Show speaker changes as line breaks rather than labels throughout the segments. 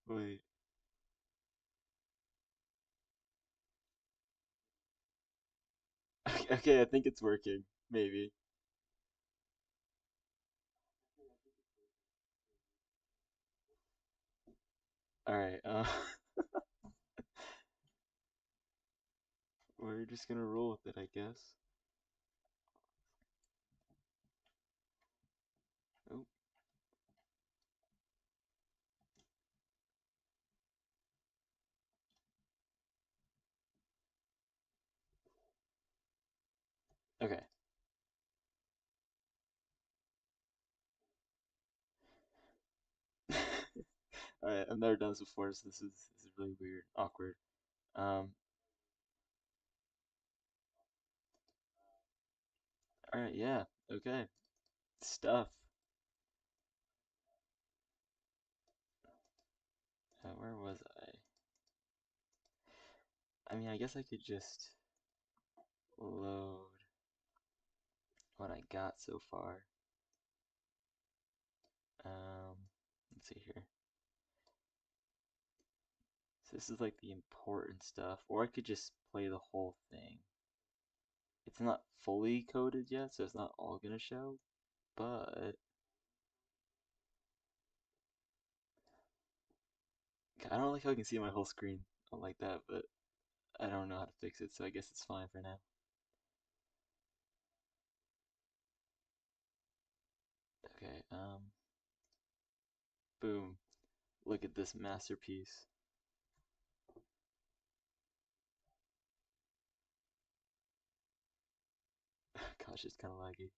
Wait. Okay, I think it's working. Maybe. All right. We're just gonna roll with it, I guess. Oh, okay. All right. I've never done this before, so this is really weird, awkward. Um. All right. Yeah. Okay. Stuff. Where was I mean, I guess I could just load what I got so far. Let's see here. So this is like the important stuff, or I could just play the whole thing. It's not fully coded yet, so it's not all gonna show, but I don't like how I can see my whole screen. I don't like that, but I don't know how to fix it, so I guess it's fine for now. Okay, boom. Look at this masterpiece. Gosh, it's kind of laggy.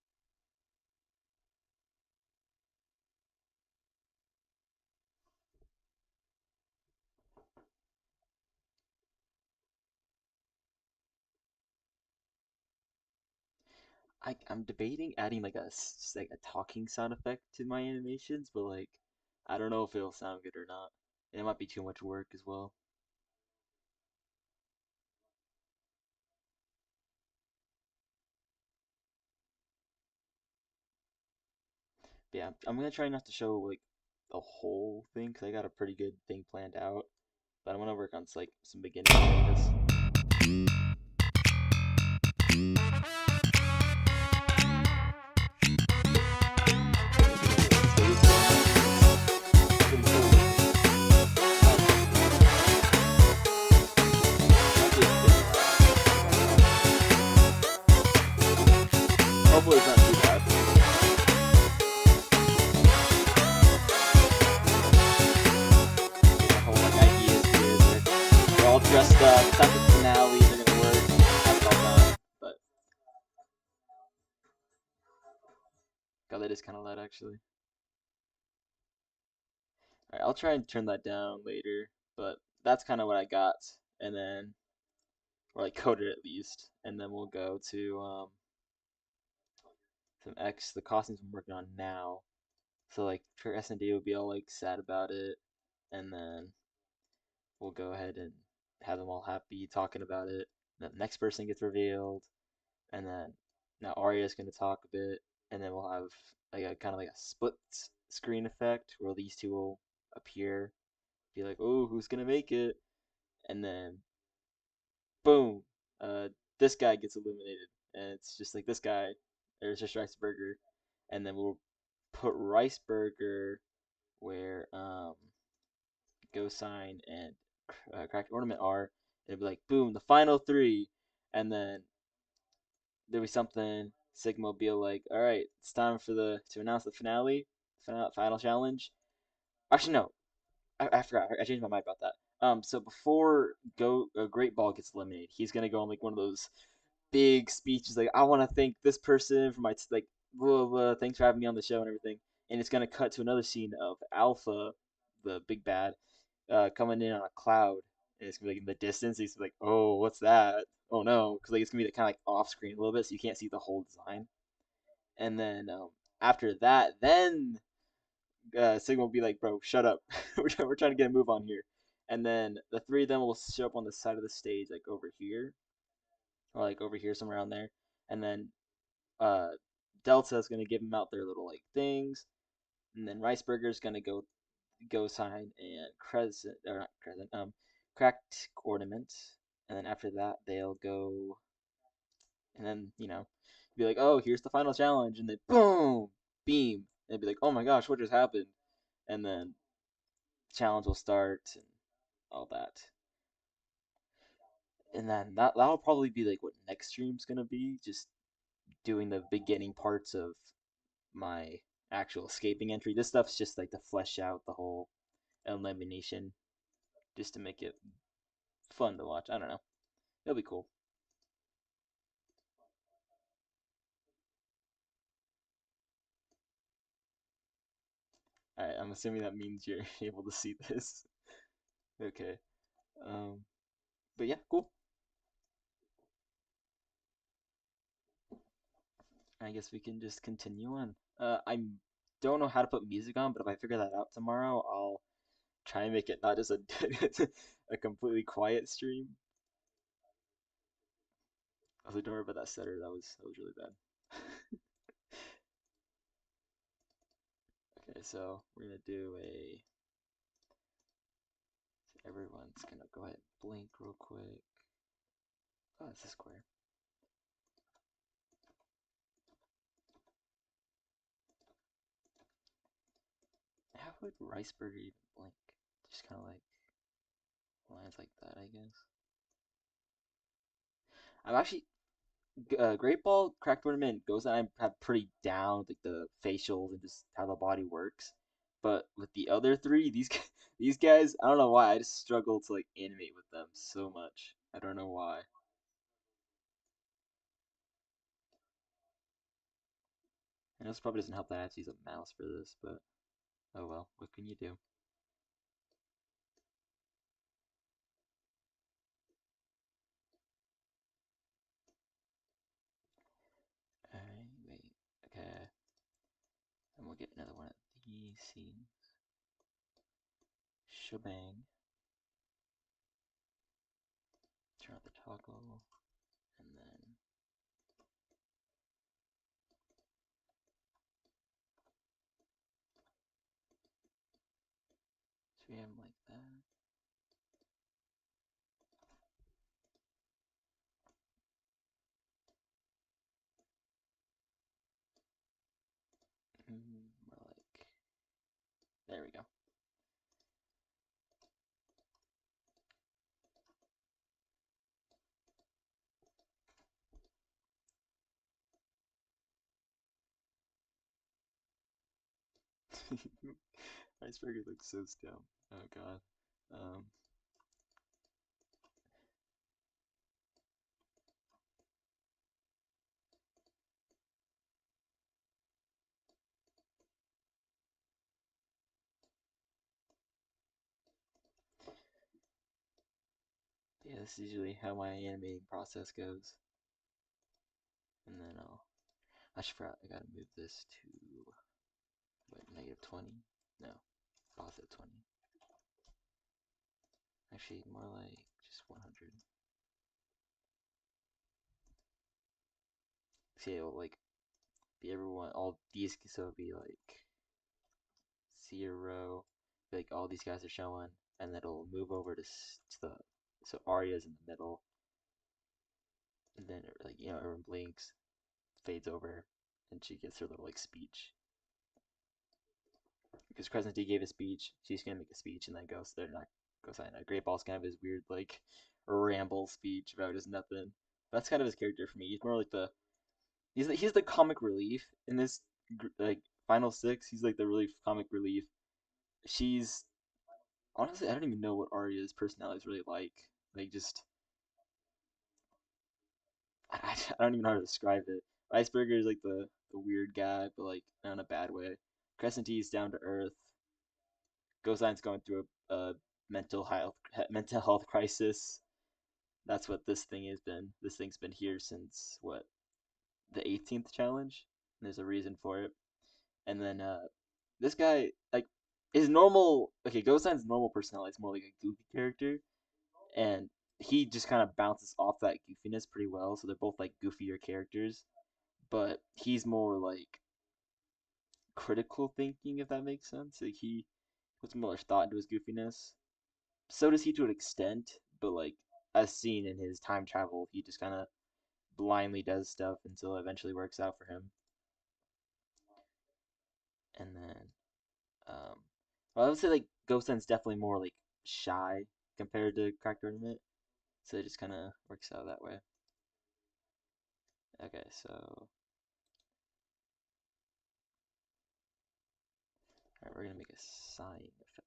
I'm debating adding like like a talking sound effect to my animations, but like I don't know if it'll sound good or not. And it might be too much work as well. But yeah, I'm gonna try not to show like the whole thing because I got a pretty good thing planned out. But I'm gonna work on like some beginning areas. So this is pretty cool looking. Might be a bit loud. Hopefully it's not too bad. The whole like idea is here. They're all dressed up. It's not the finale. They're gonna work. Have it all done. But God, that is kind of loud actually. All right, I'll try and turn that down later. But that's kind of what I got, and then or like code it at least, and then we'll go to some X, the costumes I'm working on now. So like for S&D would be all like sad about it, and then we'll go ahead and have them all happy talking about it. And the next person gets revealed, and then now Arya's gonna talk a bit, and then we'll have like a kind of like a split screen effect where these two will appear, be like, oh, who's gonna make it? And then boom, uh, this guy gets eliminated, and it's just like this guy. There's just Riceburger, and then we'll put Riceburger where Go Sign and Cracked Ornament are. And it'd be like boom, the final three, and then there'll be something. Sigma will be like, all right, it's time for the to announce the finale, final challenge. Actually, no, I forgot. I changed my mind about that. So before Great Ball gets eliminated, he's gonna go on like one of those big speeches, like I want to thank this person for my like blah, blah, blah, thanks for having me on the show and everything. And it's gonna cut to another scene of Alpha, the big bad, coming in on a cloud, and it's gonna be like in the distance. He's like, oh, what's that? Oh no, because like it's gonna be kind of like off screen a little bit, so you can't see the whole design. And then after that, then Sigma will be like, bro, shut up. We're trying to get a move on here. And then the three of them will show up on the side of the stage, like over here, or like over here, somewhere around there. And then uh, Delta is going to give them out their little like things. And then Riceburger is going to go Go Sign and Crescent, or not Crescent, Cracked Ornament, and then after that they'll go, and then be like, oh, here's the final challenge, and then boom, beam, and be like, oh my gosh, what just happened? And then the challenge will start and all that, and then that'll probably be like what next stream's gonna be, just doing the beginning parts of my actual escaping entry. This stuff's just like to flesh out the whole elimination, just to make it fun to watch. I don't know. It'll be cool. All right, I'm assuming that means you're able to see this. Okay. Um, but yeah, cool. I guess we can just continue on. I don't know how to put music on, but if I figure that out tomorrow, I'll try and make it not just a a completely quiet stream. I was like, don't worry about that setter. That was really bad. Okay, so we're gonna do a. Everyone's gonna go ahead and blink real quick. Oh, it's a square. How would Riceburger even blink? Just kind of like lines like that, I guess. I'm actually Great Ball Crack Tournament goes and I have pretty down like the facials and just how the body works. But with the other three, these guys, I don't know why, I just struggle to like animate with them so much. I don't know why. And this probably doesn't help that I have to use a mouse for this, but oh well, what can you do? Alright, wait. Okay. And we'll get another one of these scenes. Shebang. Turn on the toggle. And then 3M like that. More like, there we go. Iceberg looks so dumb. Oh god. Um, yeah, this is usually how my animating process goes. And then I should forgot, I gotta move this to, what, negative 20? No, positive 20. Actually, more like just 100. See, it'll like be everyone, all these, so it'll be like 0, like all these guys are showing, and then it'll move over to the, so Arya's in the middle, and then like, everyone blinks, fades over, and she gets her little like speech. Because Crescent D gave a speech, she's gonna make a speech and then goes. They're not go sign. Great Ball's kind of his weird like ramble speech about just nothing. That's kind of his character for me. He's more like he's the comic relief in this like final six. He's like the really comic relief. She's honestly, I don't even know what Arya's personality is really like. Like just I don't even know how to describe it. Iceberger is like the weird guy, but like not in a bad way. Crescent D is down to earth. Gosan's going through a mental health crisis. That's what this thing has been. This thing's been here since what, the 18th challenge. And there's a reason for it. And then this guy, like, his normal, okay, Gosan's normal personality is more like a goofy character, and he just kind of bounces off that goofiness pretty well. So they're both like goofier characters, but he's more like critical thinking, if that makes sense. Like puts more thought into his goofiness. So does he to an extent, but like as seen in his time travel, he just kind of blindly does stuff until it eventually works out for him. And then, um, well, I would say like Gosen's definitely more like shy compared to Cracked Ornament, so it just kind of works out that way. Okay, so alright, we're gonna make a sighing effect.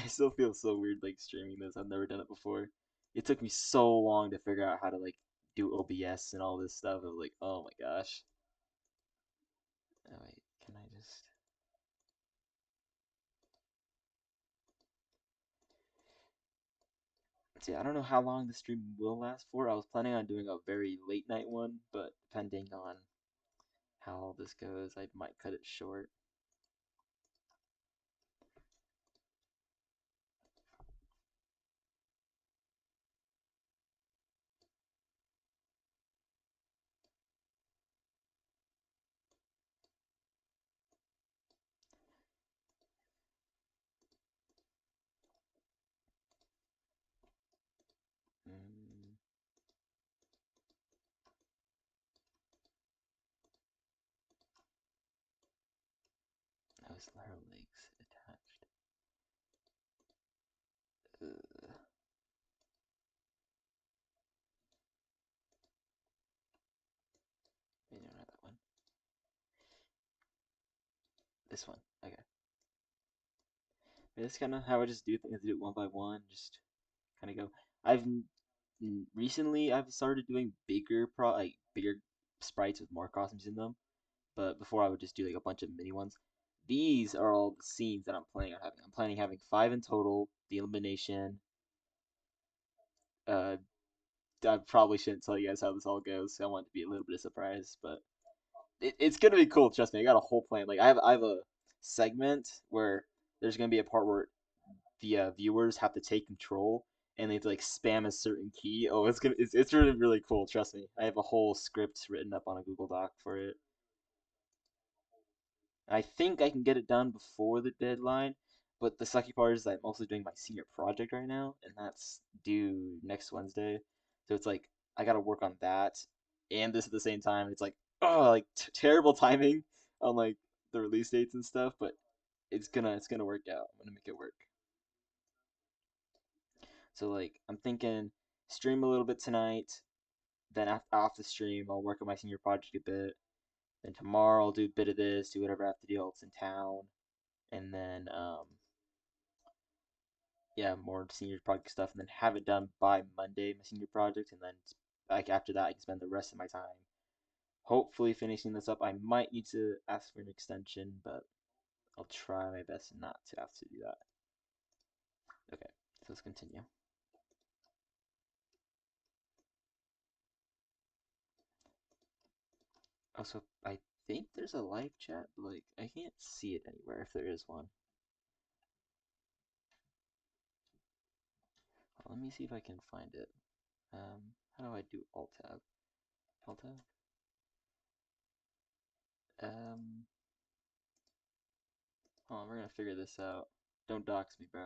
I still feel so weird like streaming this. I've never done it before. It took me so long to figure out how to like do OBS and all this stuff. I was like, oh my gosh. Oh wait, can I just? See, I don't know how long the stream will last for. I was planning on doing a very late night one, but depending on how all this goes, I might cut it short. Mm, those her legs attached. Ugh, maybe not that one. This one. Okay. That's kind of how I just do things. I do it one by one. Just kind of go. I've recently I've started doing bigger sprites with more costumes in them. But before I would just do like a bunch of mini ones. These are all the scenes that I'm planning on having. I'm planning having five in total. The elimination. Uh, I probably shouldn't tell you guys how this all goes. I want it to be a little bit of surprise, but it's gonna be cool. Trust me, I got a whole plan. Like I have a segment where there's gonna be a part where the viewers have to take control and they have to like spam a certain key. Oh, it's really cool. Trust me, I have a whole script written up on a Google Doc for it. I think I can get it done before the deadline, but the sucky part is that I'm also doing my senior project right now, and that's due next Wednesday. So it's like I gotta work on that and this at the same time. It's like oh, like terrible timing on like the release dates and stuff, but it's gonna work out. I'm gonna make it work. So like I'm thinking stream a little bit tonight, then off the stream I'll work on my senior project a bit. Then tomorrow I'll do a bit of this, do whatever I have to do else in town, and then yeah, more senior project stuff, and then have it done by Monday, my senior project, and then like after that, I can spend the rest of my time hopefully finishing this up. I might need to ask for an extension, but I'll try my best not to have to do that. Okay, so let's continue. Also, I think there's a live chat, but like I can't see it anywhere if there is one. Let me see if I can find it. How do I do Alt tab? Alt tab? Um, oh, we're gonna figure this out. Don't dox me, bro.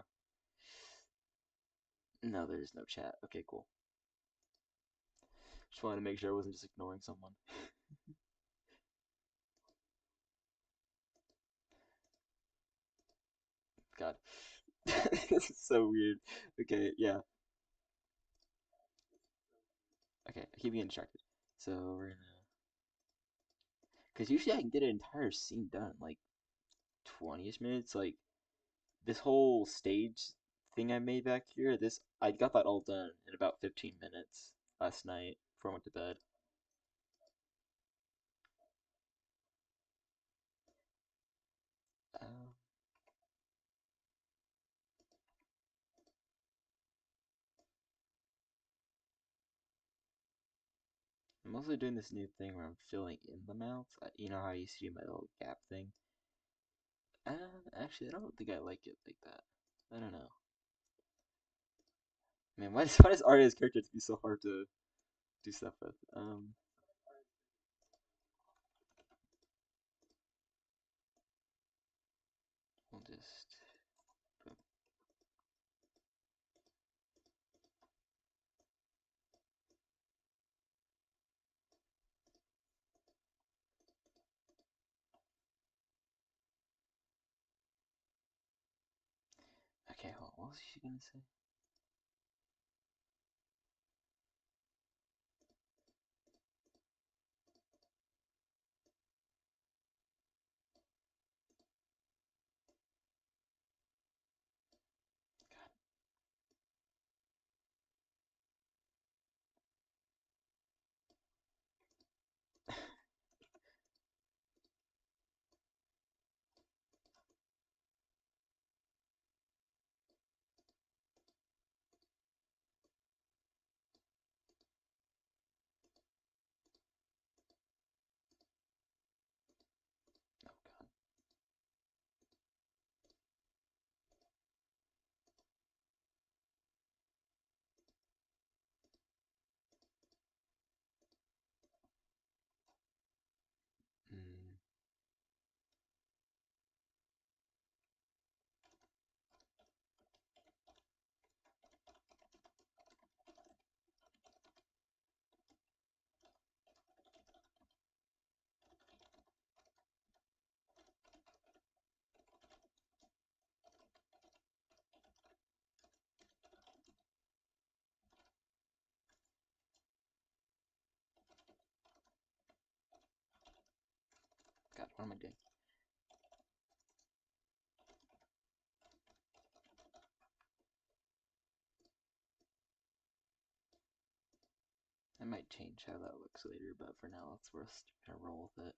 No, there is no chat. Okay, cool. Just wanted to make sure I wasn't just ignoring someone. God. This is so weird. Okay, yeah. Okay, I keep getting distracted. So we're gonna. Because usually I can get an entire scene done in like 20ish minutes. Like this whole stage thing I made back here, I got that all done in about 15 minutes last night before I went to bed. Um, I'm also doing this new thing where I'm filling in the mouth. You know how you see my little gap thing? Actually, I don't think I like it like that. I don't know. Man, why does Arya's character to be so hard to do stuff with? just boom. Okay, hold on. What was she gonna say? God. Oh God. Mm. God, what am I doing? I might change how that looks later, but for now, we're just gonna roll with it.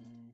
Mm.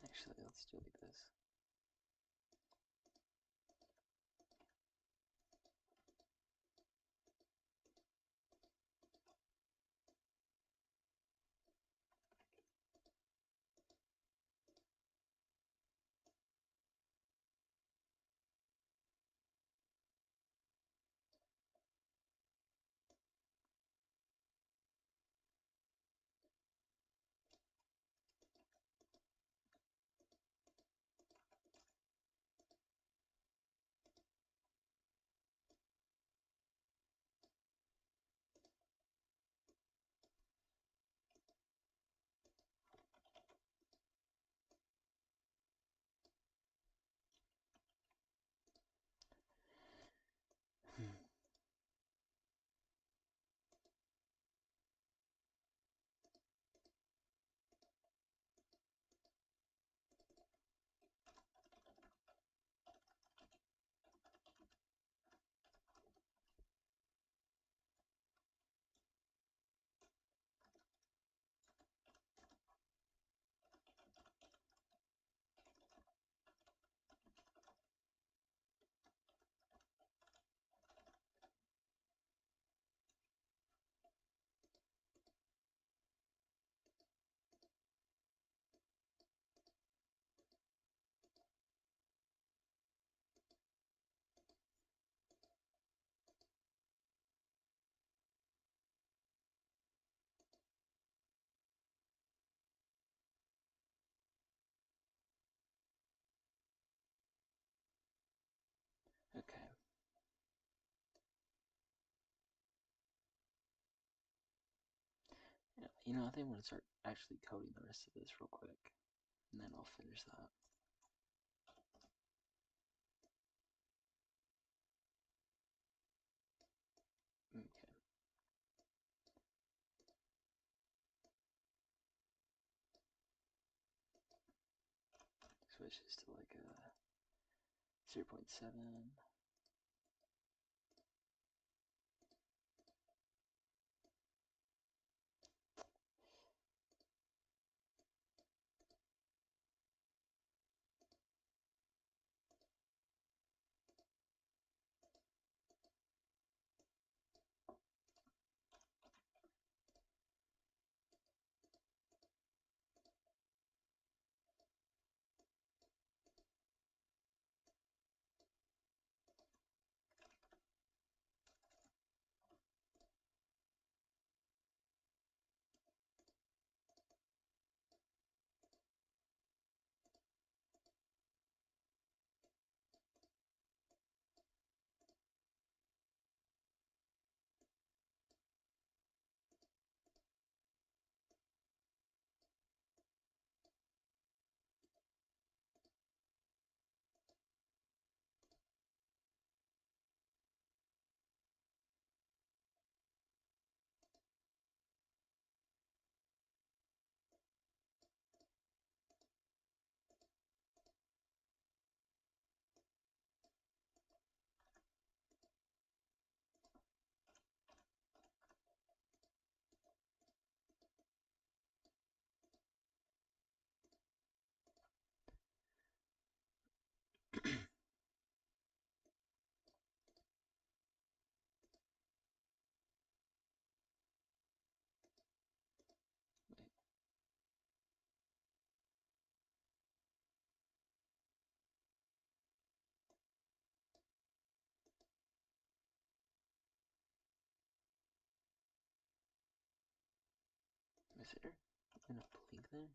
Actually, let's do it like this. I think I'm gonna start actually coding the rest of this real quick, and then I'll finish that. Okay. Switch this to like a 0.7. Is there enough blink there?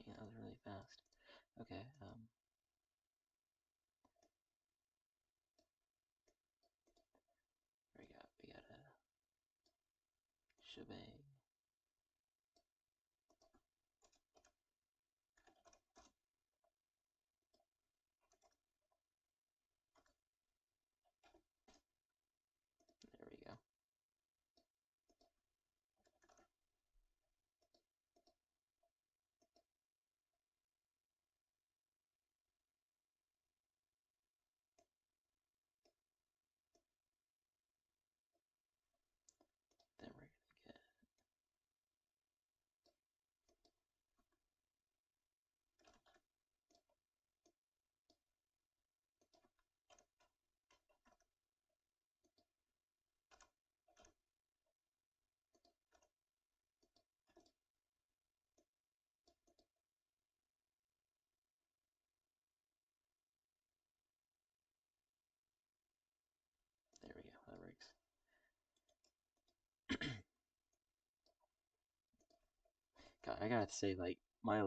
Dang, that was really fast. Okay, we got a shebang. There we go. Then we're gonna there we go. That works. God, I gotta say, like my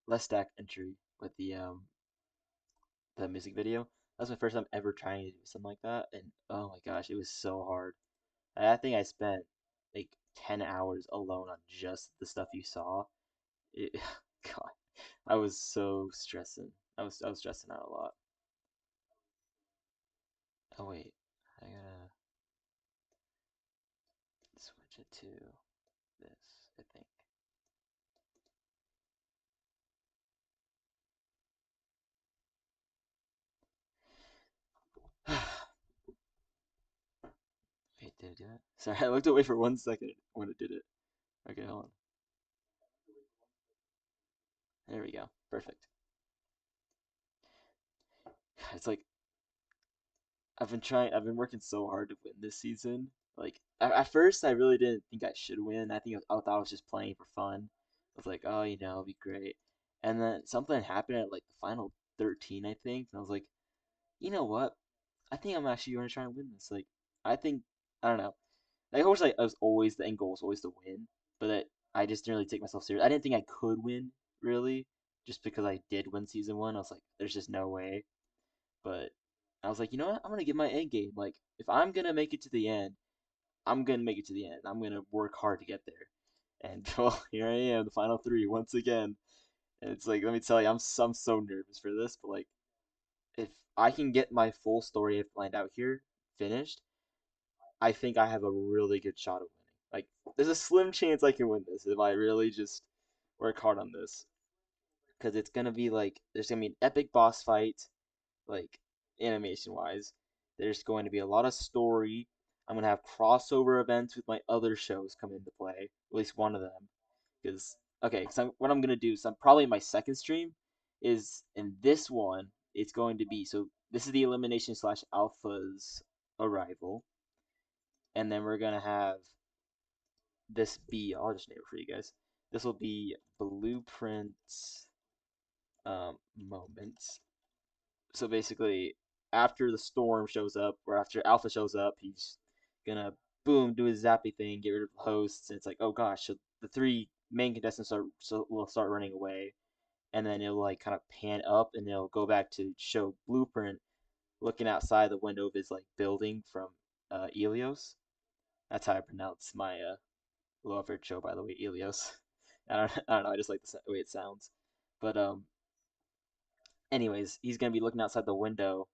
LESTAC entry with the music video. That was my first time ever trying to do something like that, and oh my gosh, it was so hard. I think I spent like 10 hours alone on just the stuff you saw. It, God, I was so stressing. I was stressing out a lot. Oh wait, I gotta switch it to this, I think. Wait, did it do it? Sorry, I looked away for 1 second when it did it. Okay, hold on. There we go. Perfect. It's like I've been working so hard to win this season. Like at first, I really didn't think I should win. I thought I was just playing for fun. I was like, oh, it'll be great. And then something happened at like the final 13, I think, and I was like, you know what? I think I'm actually going to try and win this. Like, I think I don't know. Like, of course, I was always the end goal was always to win, but I just didn't really take myself serious. I didn't think I could win really, just because I did win season one. I was like, there's just no way. But I was like, you know what? I'm gonna give my A game. Like, if I'm gonna make it to the end, I'm gonna make it to the end. I'm gonna work hard to get there. And well, here I am, the final three once again. And it's like, let me tell you, I'm so nervous for this. But like, if I can get my full story planned out here finished, I think I have a really good shot of winning. Like, there's a slim chance I can win this if I really just work hard on this. Because it's gonna be like, there's gonna be an epic boss fight, like animation wise. There's going to be a lot of story. I'm gonna have crossover events with my other shows come into play, at least one of them. Because okay, so what I'm gonna do, so I'm probably my second stream is in this one. It's going to be so this is the elimination slash alphas arrival, and then we're gonna have this be. I'll just name it for you guys. This will be blueprint moments. So basically, after the storm shows up, or after Alpha shows up, he's gonna boom do his zappy thing, get rid of the hosts, and it's like, oh gosh, so the three main contestants will start running away, and then it'll like kind of pan up, and it'll go back to show Blueprint looking outside the window of his like building from Elios. That's how I pronounce my love favorite show, by the way, Elios. I don't know, I just like the way it sounds. But anyways, he's gonna be looking outside the window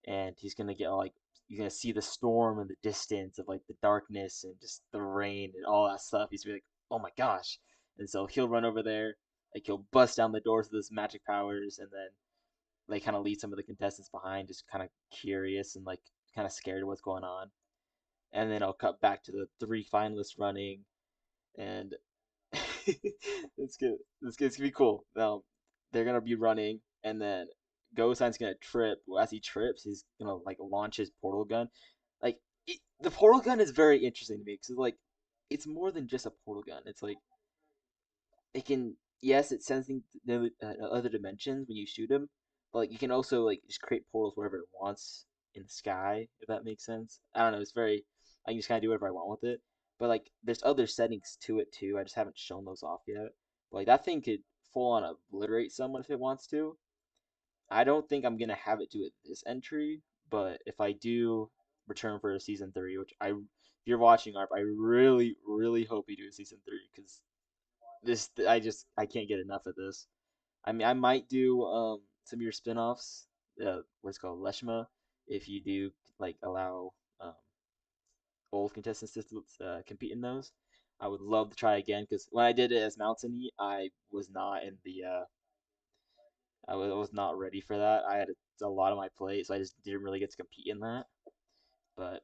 and he's gonna get like you're gonna see the storm in the distance of like the darkness and just the rain and all that stuff. He's gonna be like, oh my gosh. And so he'll run over there, like he'll bust down the doors with his magic powers and then like kind of lead some of the contestants behind, just kind of curious and like kind of scared of what's going on. And then I'll cut back to the three finalists running and it's good. It's gonna be cool. Now they're gonna be running, and then Go-san's gonna trip. Well, as he trips, he's gonna like launch his portal gun. Like the portal gun is very interesting to me because like it's more than just a portal gun. It's like it can yes, it sends things to other dimensions when you shoot him, but like you can also like just create portals wherever it wants in the sky, if that makes sense. I don't know. It's very I can just kind of do whatever I want with it. But like there's other settings to it too. I just haven't shown those off yet. But like that thing could full on obliterate someone if it wants to. I don't think I'm gonna have it do it this entry, but if I do return for a season three, which if you're watching ARP, I really hope you do a season three because this I can't get enough of this. I mean, I might do some of your spin-offs, what's called Leshma, if you do like allow old contestants to compete in those. I would love to try again because when I did it as Mountain Heat, I was not in the I was not ready for that. I had a lot on my plate, so I just didn't really get to compete in that. But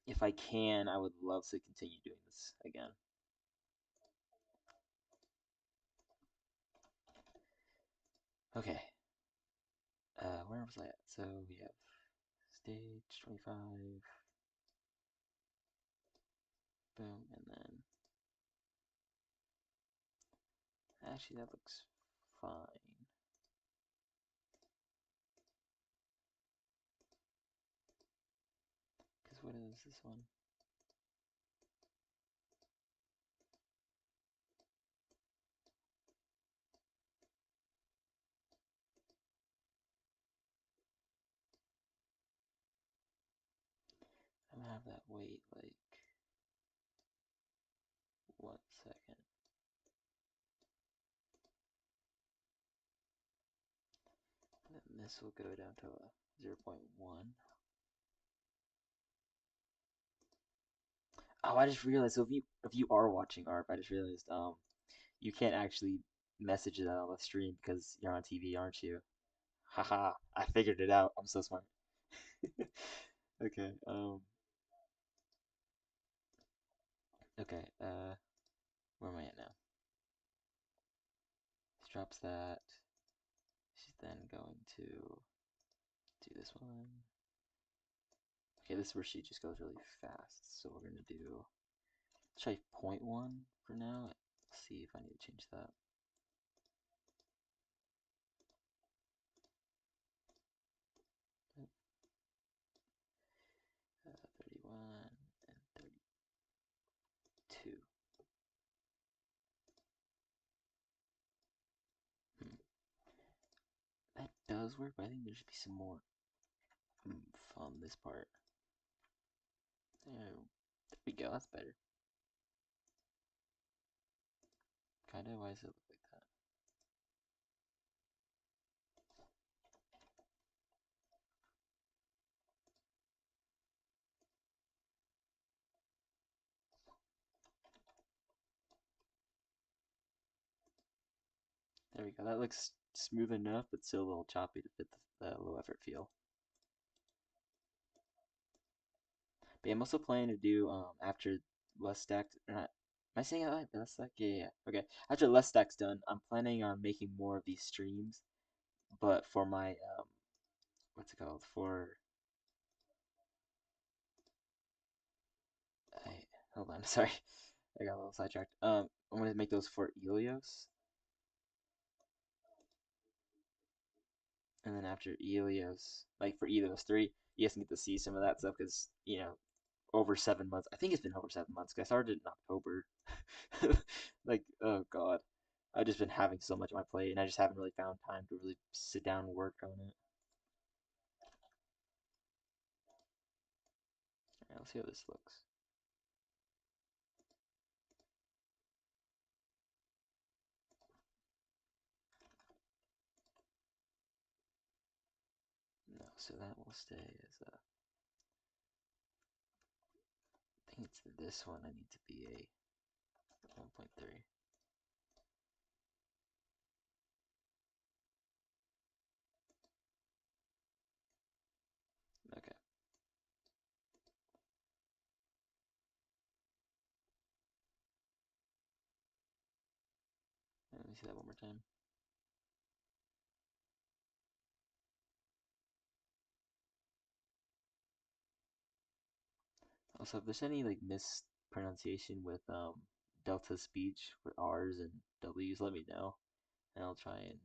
if I can, I would love to continue doing this again. Okay, where was I at? So we have stage 25, boom, and then actually that looks fine. Cause what is this one? I'm gonna have that wait like 1 second. And then this will go down to a 0.1. Oh, I just realized. So if you are watching ARP, I just realized you can't actually message that on the stream because you're on TV, aren't you? Haha, I figured it out. I'm so smart. Okay, okay, where am I at now? She drops that. She's then going to do this one. Okay, this is where she just goes really fast. So we're gonna do try 0.1 for now. Let's see if I need to change that. 31 and 32. Hmm. That does work, but I think there should be some more. on this part. There we go. That's better. Kinda. Why does it look like that? There we go. That looks smooth enough, but still a little choppy to fit the low effort feel. But yeah, I'm also planning to do after LESTAC. Or not, am I saying it like LESTAC? Yeah, yeah, yeah. Okay. After LESTAC's done, I'm planning on making more of these streams, but for my what's it called? I hold on, sorry, I got a little sidetracked. I'm gonna make those for Elios, and then after Elios, like for either of those three, you guys can get to see some of that stuff because over 7 months. I think it's been over 7 months because I started in October. Like, oh God. I've just been having so much on my plate and I just haven't really found time to really sit down and work on it. Alright, let's see how this looks. No, so that will stay as a. I think it's this one I need to be a 1.3. Okay. Let me see that one more time. Also, if there's any like mispronunciation with Delta speech with R's and W's, let me know, and I'll try and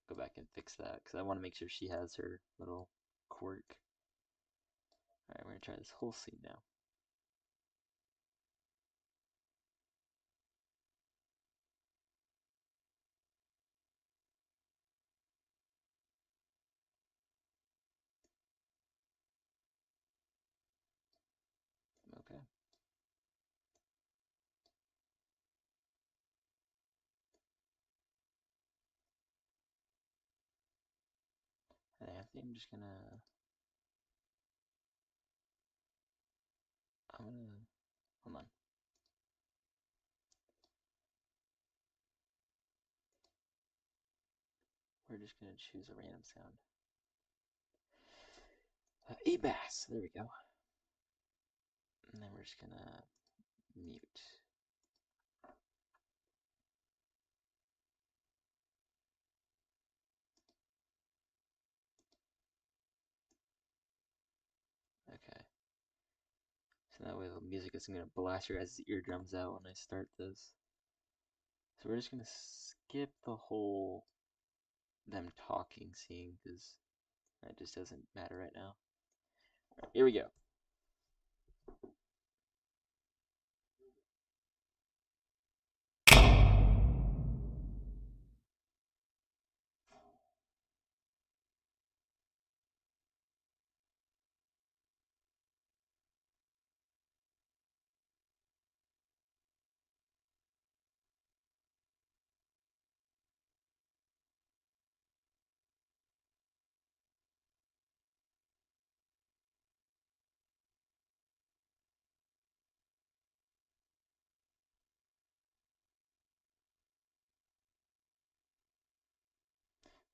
go back and fix that because I want to make sure she has her little quirk. All right, we're gonna try this whole scene now. Okay. And I think I'm gonna, hold on. We're just gonna choose a random sound. A bass. There we go. And then we're just gonna mute. Okay. So that way the music isn't gonna blast your guys' eardrums out when I start this. So we're just gonna skip the whole them talking scene because that just doesn't matter right now. All right, here we go.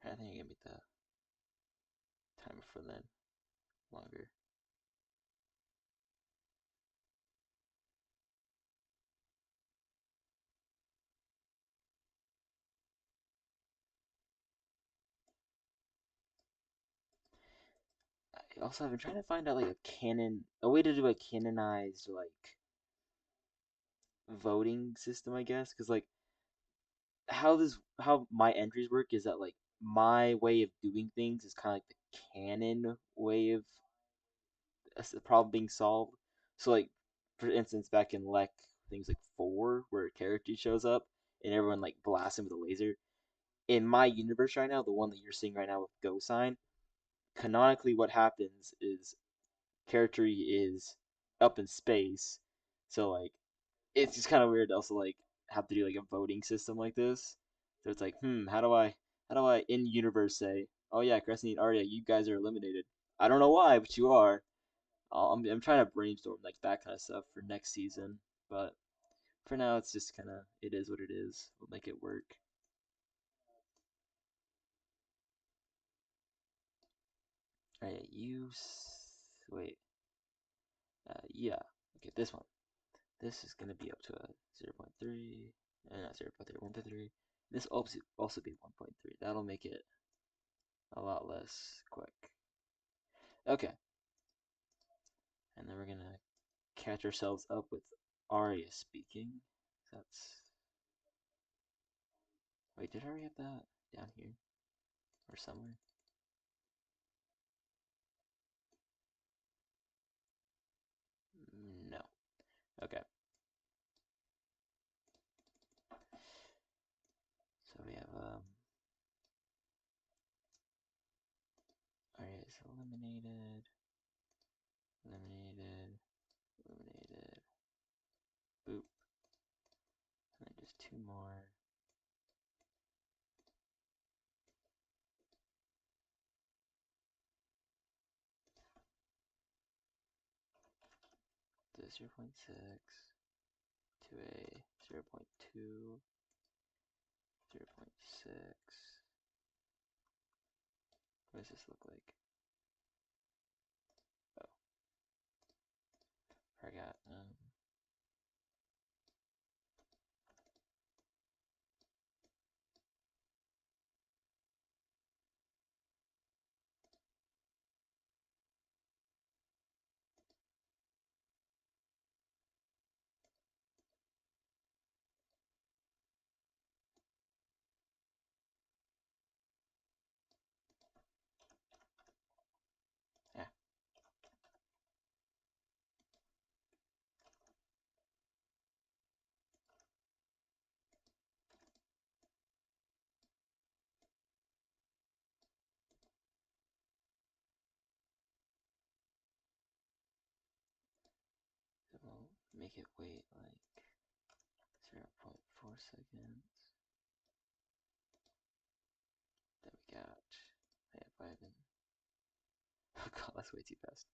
I think I can make the timer for then longer. I also have been trying to find out like a way to do a canonized like voting system, I guess, because like how my entries work is that like my way of doing things is kind of like the canon way of the problem being solved. So like for instance, back in things like 4, where a character shows up and everyone like blasts him with a laser. In my universe right now, the one that you're seeing right now with Go Sign, canonically what happens is character is up in space, so like it's just kind of weird to also like have to do like a voting system like this. So it's like, how do I in universe say, oh yeah, Crescent and Arya, you guys are eliminated. I don't know why, but you are. I'm trying to brainstorm like that kind of stuff for next season, but for now it's just kind of it is what it is. We'll make it work. All right, wait. Yeah. Okay, this one. This is gonna be up to a 0.3, not 0.3, 1.3. This also be 1.3. That'll make it a lot less quick. Okay, and then we're gonna catch ourselves up with Arya speaking. That's wait, did I already have that down here or somewhere? No. Okay. So we have Arya is eliminated, eliminated, eliminated. Boop. And then just two more. The 0.6 to a 0.2, 0.6. What does this look like? Oh, forgot. Yeah, so we'll make it wait like 0.4 seconds. Then we got. Yeah, if I haven't. Oh god, that's way too fast.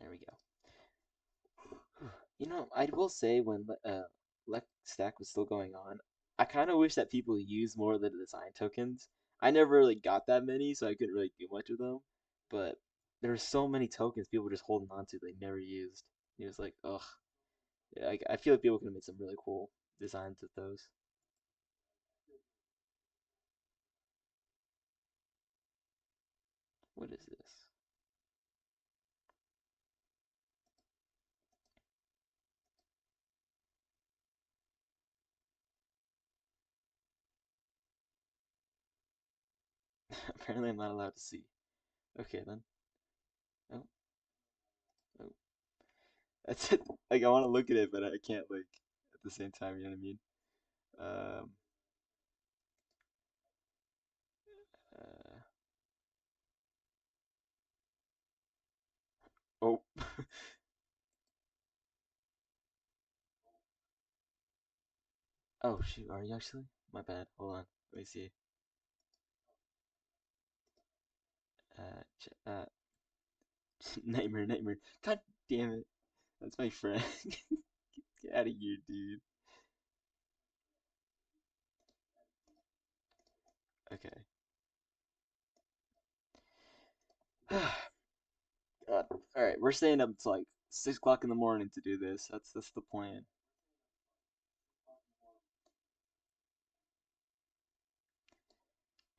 There we go. I will say when LESTAC was still going on, I kind of wish that people used more of the design tokens. I never really got that many, so I couldn't really do much with them. But there were so many tokens people were just holding on to they never used. It was like, ugh. Yeah, I feel like people could have made some really cool designs with those. What is this? Apparently, I'm not allowed to see. Okay then. Oh, oh. That's it. Like I want to look at it, but I can't like at the same time. You know what I mean? Um. Uh, oh. Oh shoot. Are you actually? My bad. Hold on. Let me see. Nightmare, nightmare. God damn it. That's my friend. Get out of here, dude. Okay. God. All right. We're staying up to like 6 o'clock in the morning to do this. That's the plan.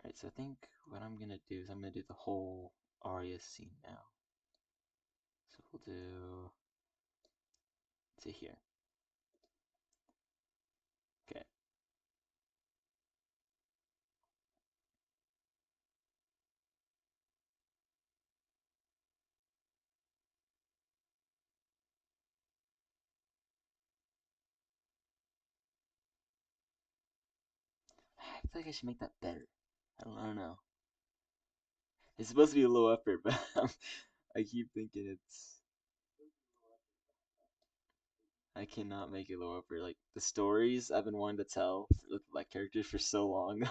Alright, so I think what I'm gonna do is I'm gonna do the whole Arya scene now. So we'll do to here. Okay. feel like I should make that better. I don't know. It's supposed to be a low effort, but I keep thinking I cannot make it low effort. Like the stories I've been wanting to tell with like characters for so long.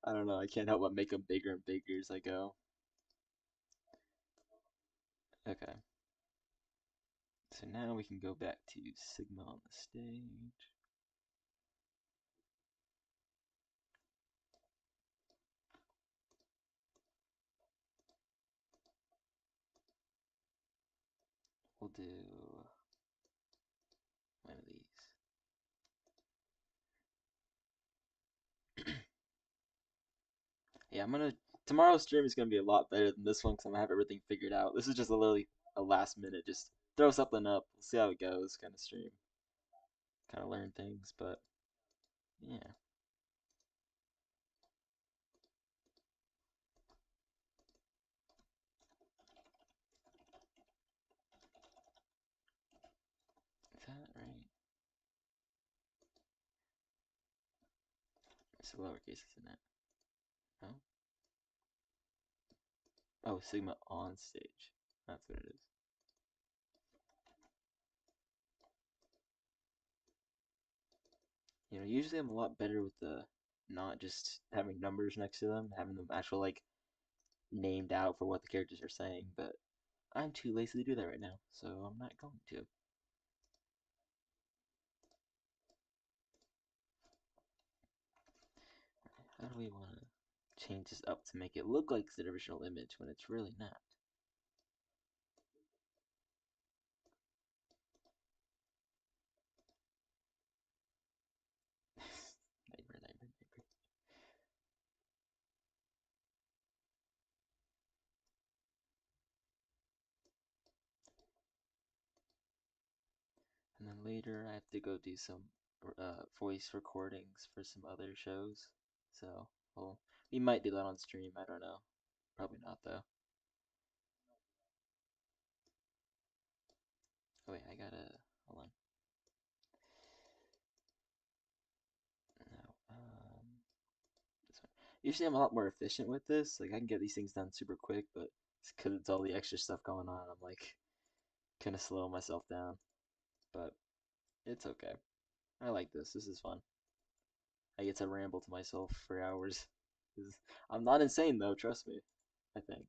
I don't know. I can't help but make them bigger and bigger as I go. Okay. So now we can go back to Sigma on the stage. We'll do one of these. Yeah, tomorrow's stream is gonna be a lot better than this one because I'm gonna have everything figured out. This is just literally a last minute, just throw something up, we'll see how it goes kind of stream. Kind of learn things, but yeah. Is that right? It's a lowercase, isn't it? No? Oh, Sigma on stage. That's what it is. Usually I'm a lot better with the not just having numbers next to them, having them actual like named out for what the characters are saying, but I'm too lazy to do that right now, so I'm not going to. How do we want to change this up to make it look like the original image when it's really not? Neighbor, neighbor, neighbor. And then later I have to go do some voice recordings for some other shows. So, well, we might do that on stream. I don't know. Probably not though. Oh wait, I gotta hold on. No, this one. Usually I'm a lot more efficient with this. Like I can get these things done super quick, but it's because it's all the extra stuff going on. I'm like kind of slow myself down, but it's okay. I like this. This is fun. I get to ramble to myself for hours. I'm not insane though, trust me. I think.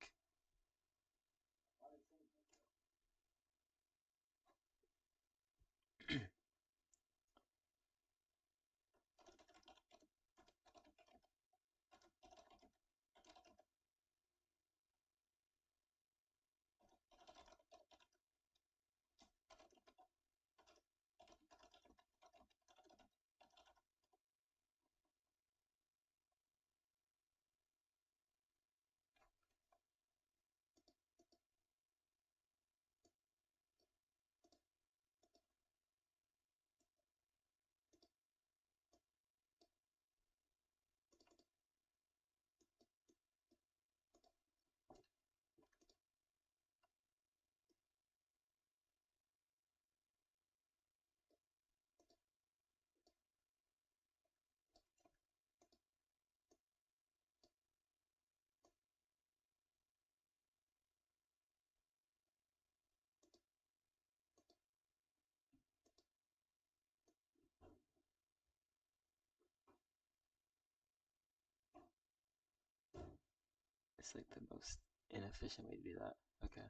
It's like the most inefficient way to do that. Okay.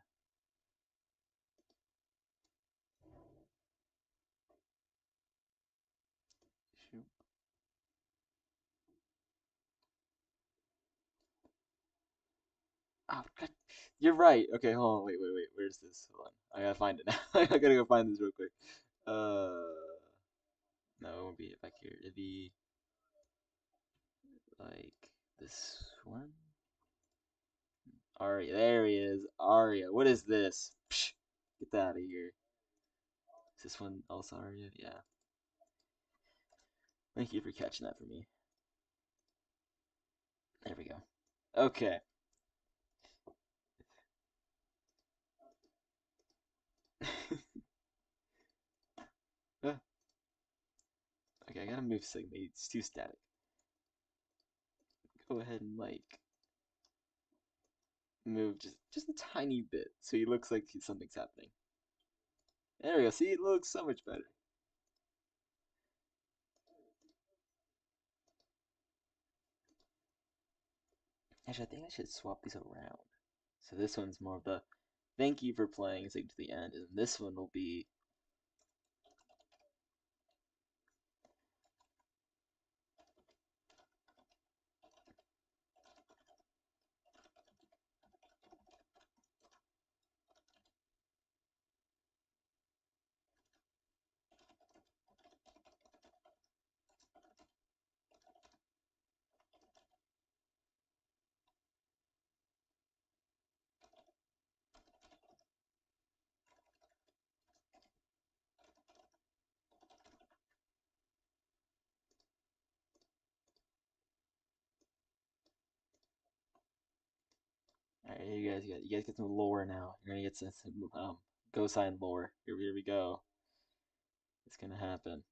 Shoot. Oh, God. You're right. Okay, hold on. Wait. Where's this? Hold on. I gotta find it now. I gotta go find this real quick. Uh, no, it won't be back here. It'd be like this one. Aria, there he is. Aria, what is this? Psh, get that out of here. Is this one also Aria? Yeah. Thank you for catching that for me. There we go. Okay. Okay, I gotta move Sigma. It's too static. go ahead and like move just a tiny bit so he looks like something's happening. There we go. See, it looks so much better. Actually, I think I should swap these around. So this one's more of the thank you for playing to the end, and this one will be all right. You guys get some lore now. You're gonna get some go sign lore. Here we go. It's gonna happen.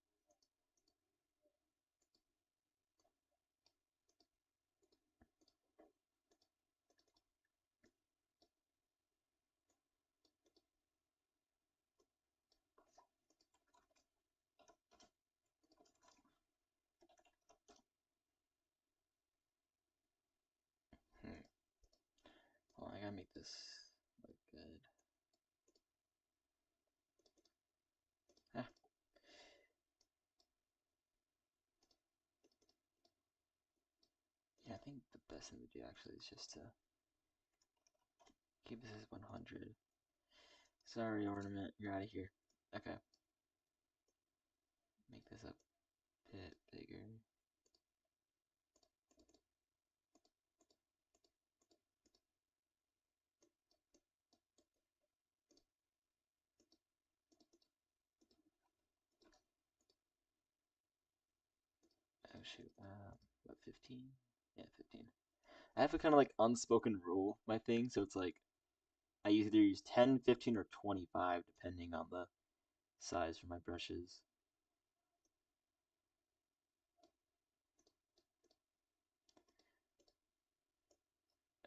Hmm. Hold on, I gotta make this look good. Ah, yeah, I think the best thing to do actually is just to keep this as 100. Sorry, ornament, you're out of here. Okay, make this a bit bigger. Oh shoot, what, 15? Yeah, 15. I have a kind of like unspoken rule, my thing, so it's like I either use 10, 15, or 25 depending on the size for my brushes.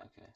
Okay.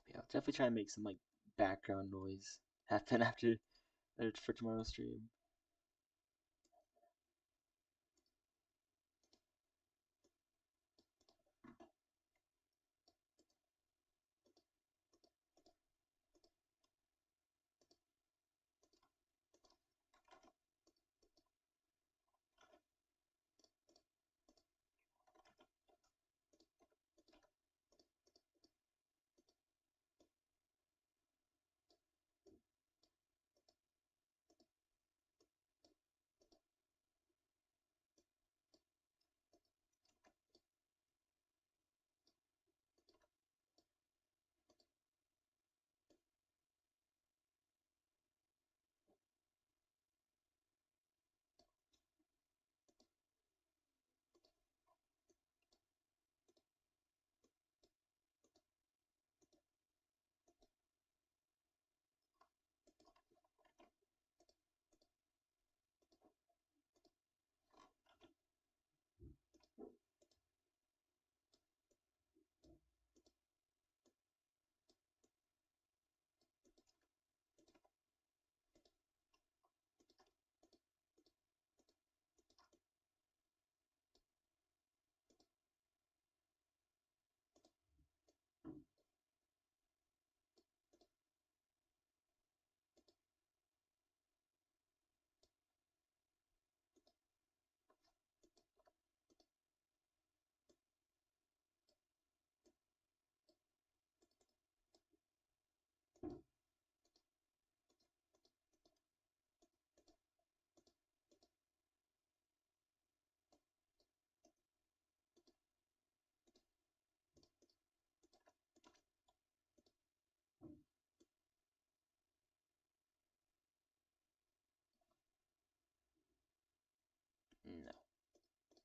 Yeah, I'll definitely try and make some like background noise happen after for tomorrow's stream.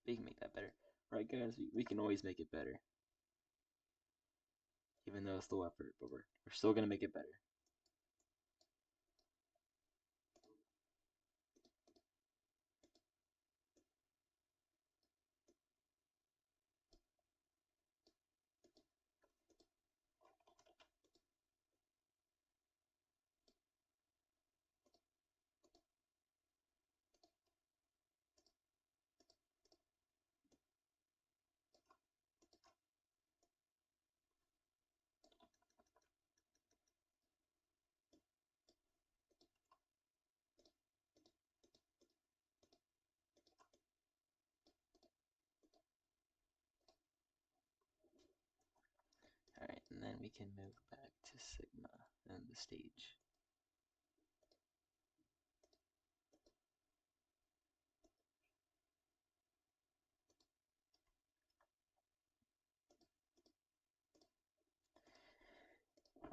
We can make that better. Right, guys? We can always make it better. Even though it's low effort, but we're still gonna make it better. Alright, and then we can move back to Sigma and the stage.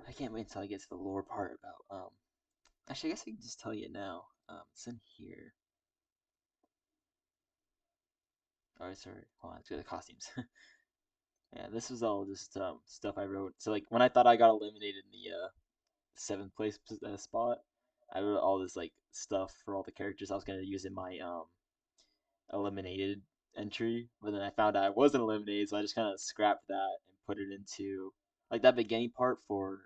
I can't wait until I get to the lore part about actually I guess I can just tell you now. It's in here. Oh sorry, hold on, let's go to the costumes. Yeah, this was all just stuff I wrote. So like when I thought I got eliminated in the seventh place spot, I wrote all this like stuff for all the characters I was gonna use in my eliminated entry, but then I found out I wasn't eliminated, so I just kind of scrapped that and put it into like that beginning part for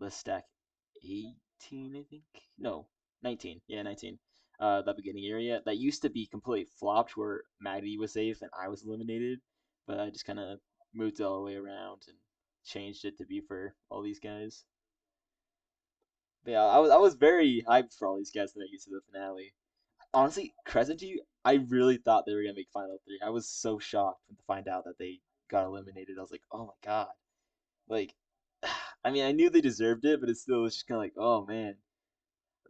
LESTAC 18, I think. No, 19. Yeah, 19. That beginning area that used to be completely flopped, where Maddie was safe and I was eliminated, but I just kind of moved it all the way around and changed it to be for all these guys. But yeah, I was very hyped for all these guys to make it to the finale. Honestly, Crescent G, I really thought they were gonna make Final Three. I was so shocked to find out that they got eliminated. I was like, oh my god. Like, I mean, I knew they deserved it, but it still was just kind of like, oh man,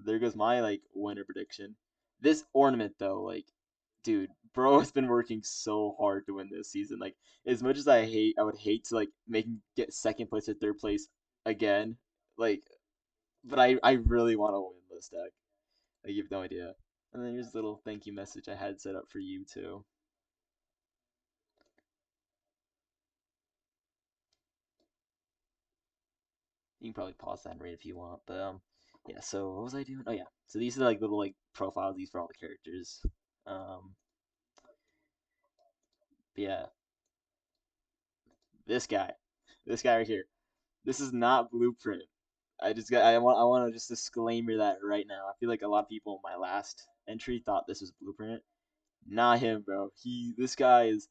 there goes my like winner prediction. This ornament though, like, dude, bro has been working so hard to win this season. Like, as much as I would hate to like make him get second place or third place again. Like, but I really want to win this deck. Like, you have no idea. And then here's a little thank you message I had set up for you too. You can probably pause that and read if you want. But yeah. So what was I doing? Oh yeah. So these are like little like profiles these for all the characters. Um, but yeah, this guy, this guy right here. This is not Blueprint. I want to just disclaimer that right now. I feel like a lot of people in my last entry thought this was Blueprint. Not him, bro. This guy is.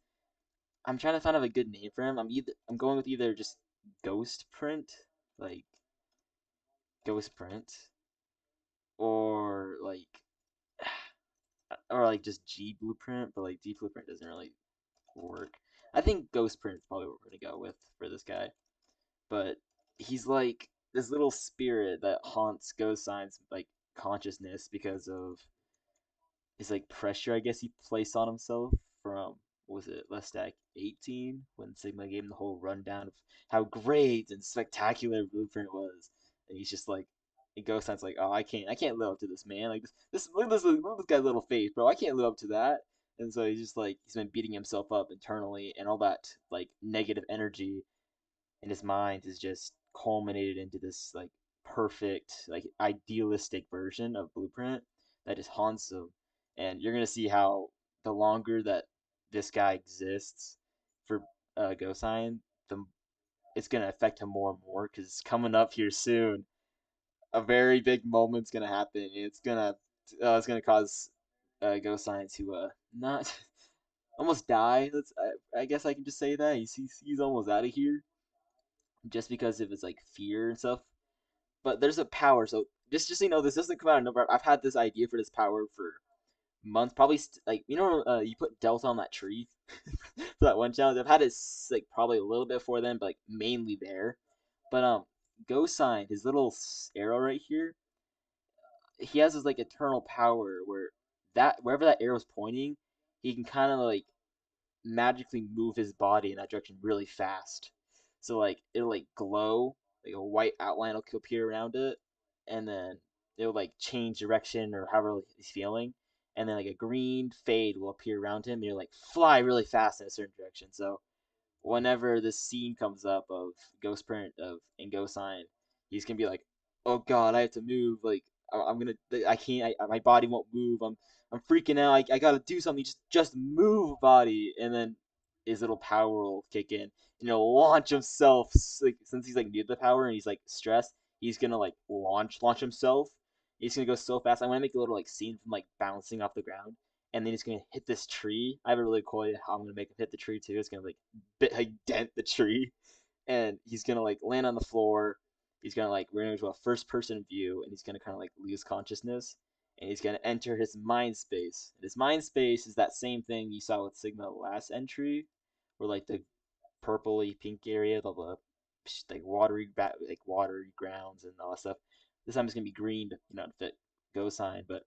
I'm trying to find out a good name for him. I'm going with either just Ghost Print, like Ghost Print, or like just G Blueprint, but like G Blueprint doesn't really work. I think Ghost Print is probably what we're gonna go with for this guy. But he's like this little spirit that haunts ghost signs like consciousness because of his like pressure I guess he placed on himself from what was it Lestat 18 when Sigma gave him the whole rundown of how great and spectacular Blueprint was, and he's just like it goes signs like, oh, I can't live up to this, man. Like this look at this guy's little face, bro. I can't live up to that. And so he's just like he's been beating himself up internally, and all that like negative energy in his mind is just culminated into this like perfect, like idealistic version of Blueprint that just haunts him. And you're gonna see how the longer that this guy exists for Sign, the it's gonna affect him more and more because it's coming up here soon. A very big moment's gonna happen. It's gonna cause Sign to not almost die. I guess I can just say that he's almost out of here just because of his like fear and stuff. But there's a power, so just so you know, this doesn't come out of nowhere. I've had this idea for this power for months, probably like you put Delta on that tree for that one challenge. I've had it like probably a little bit before then, but like mainly there. But Ghost Sign, his little arrow right here, he has this like eternal power where that wherever that arrow's pointing, he can kind of like magically move his body in that direction really fast. So like it'll like glow, like a white outline will appear around it, and then it'll like change direction or however he's feeling, and then like a green fade will appear around him, and you're like fly really fast in a certain direction. So whenever this scene comes up of Ghost Parent of and Ghost Sign, he's gonna be like, "Oh God, I have to move. Like I'm gonna, I can't. My body won't move. I'm freaking out. I gotta do something. Just move, body." And then his little power will kick in, and he'll launch himself. Like since he's like near the power and he's like stressed, he's gonna like launch himself. He's gonna go so fast. I want to make a little like scene from like bouncing off the ground, and then he's gonna hit this tree. I have a really cool idea how I'm gonna make him hit the tree too. It's gonna like dent the tree, and he's gonna like land on the floor. He's gonna like run into a first person view, and he's gonna kind of like lose consciousness, and he's gonna enter his mind space. And his mind space is that same thing you saw with Sigma last entry, where like the purpley pink area, the like like watery grounds and all that stuff. This time it's gonna be green, to fit Go Sign. But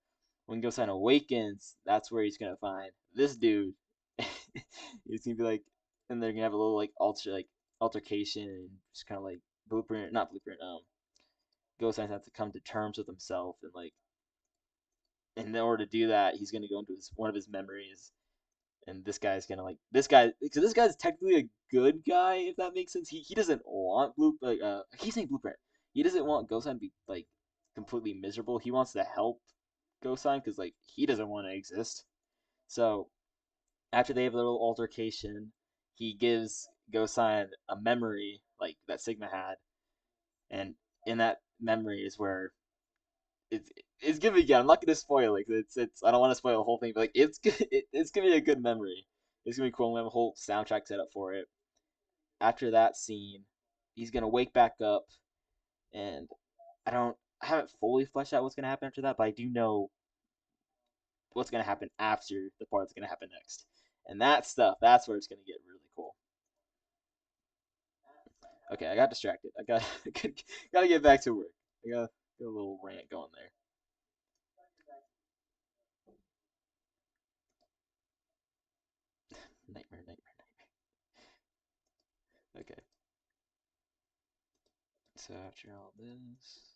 when Go Sign awakens, that's where he's gonna find this dude. He's gonna be like, and they're gonna have a little like altercation and just kind of like blueprint, not blueprint. Go Sign has to come to terms with himself, and like in order to do that, he's gonna go into one of his memories, and this guy's gonna like this guy. So this guy's technically a good guy, if that makes sense. He doesn't want I keep saying blueprint. He doesn't want Gosan to be like completely miserable. He wants to help Gosan because like he doesn't want to exist. So after they have a little altercation, he gives Gosan a memory like that Sigma had, and in that memory is where it's it's gonna be again. I'm not gonna spoil it. 'Cause it's I don't want to spoil the whole thing, but like it's gonna be a good memory. It's gonna be cool. We have a whole soundtrack set up for it. After that scene, he's gonna wake back up, and I haven't fully fleshed out what's gonna happen after that, but I do know what's gonna happen after the part that's gonna happen next. And that stuff, that's where it's gonna get really cool. Okay, I got distracted. I got gotta get back to work. I got a little rant going there. Nightmare, nightmare, nightmare. Okay, so after all this,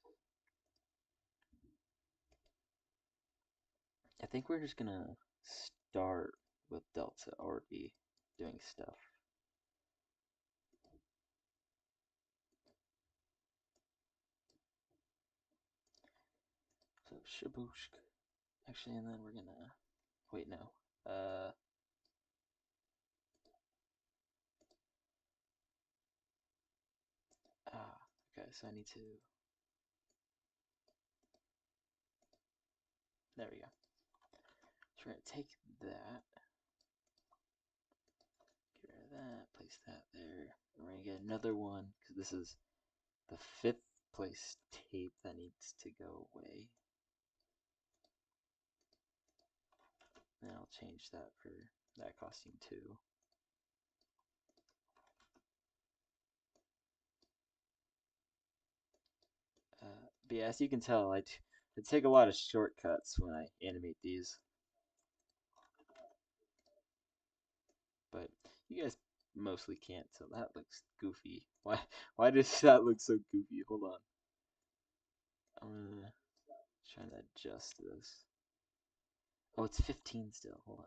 I think we're just gonna start with Delta already doing stuff. So Shabooshk. Actually, and then we're gonna wait. No. Ah. Okay. So I need to. There we go. So we're gonna take that. Get rid of that. Place that there. And we're gonna get another one because this is the fifth place tape that needs to go away. And I'll change that for that costume too. But yeah, as you can tell, I take a lot of shortcuts when I animate these. But you guys mostly can't, so that looks goofy. Why does that look so goofy? Hold on. I'm gonna try to adjust this. Oh, it's 15 still. Hold on.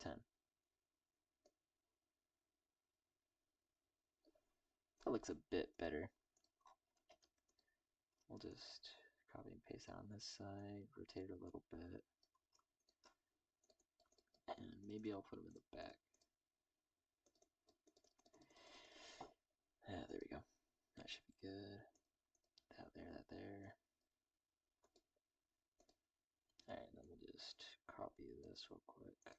10. That looks a bit better. We'll just copy and paste on this side, rotate it a little bit, and maybe I'll put them in the back. Yeah, there we go. That should be good. That there, that there. Alright, then we'll just copy this real quick.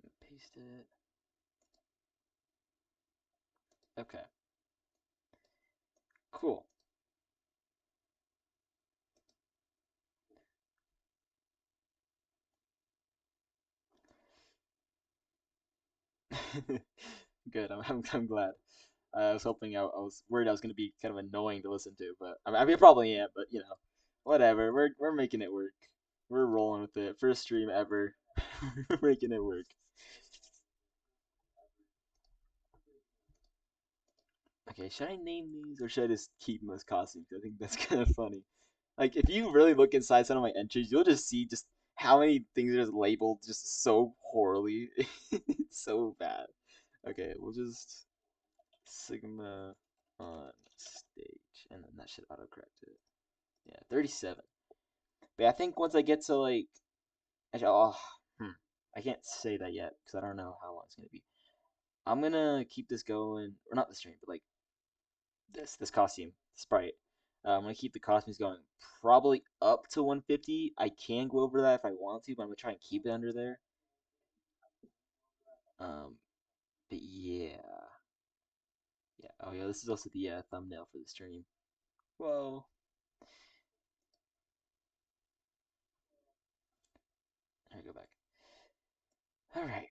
And paste it. Okay. Cool. Good. I'm glad. I was hoping I was worried I was going to be kind of annoying to listen to, but I mean, I probably am. But whatever. We're making it work. We're rolling with it. First stream ever. We're making it work. Okay, should I name these or should I just keep them as costumes? I think that's kind of funny. Like, if you really look inside some of my entries, you'll just see just how many things are just labeled just so poorly. It's so bad. Okay, we'll just Sigma on stage, and then that should autocorrect it. Yeah, 37. But yeah, I think once I get to like, actually, hmm, I can't say that yet because I don't know how long it's gonna be. I'm gonna keep this going, or not the stream, but like this costume sprite. I'm gonna keep the costumes going probably up to 150. I can go over that if I want to, but I'm gonna try and keep it under there. Um, but yeah, yeah. Oh yeah, this is also the thumbnail for the stream. Whoa. There we go back. All right.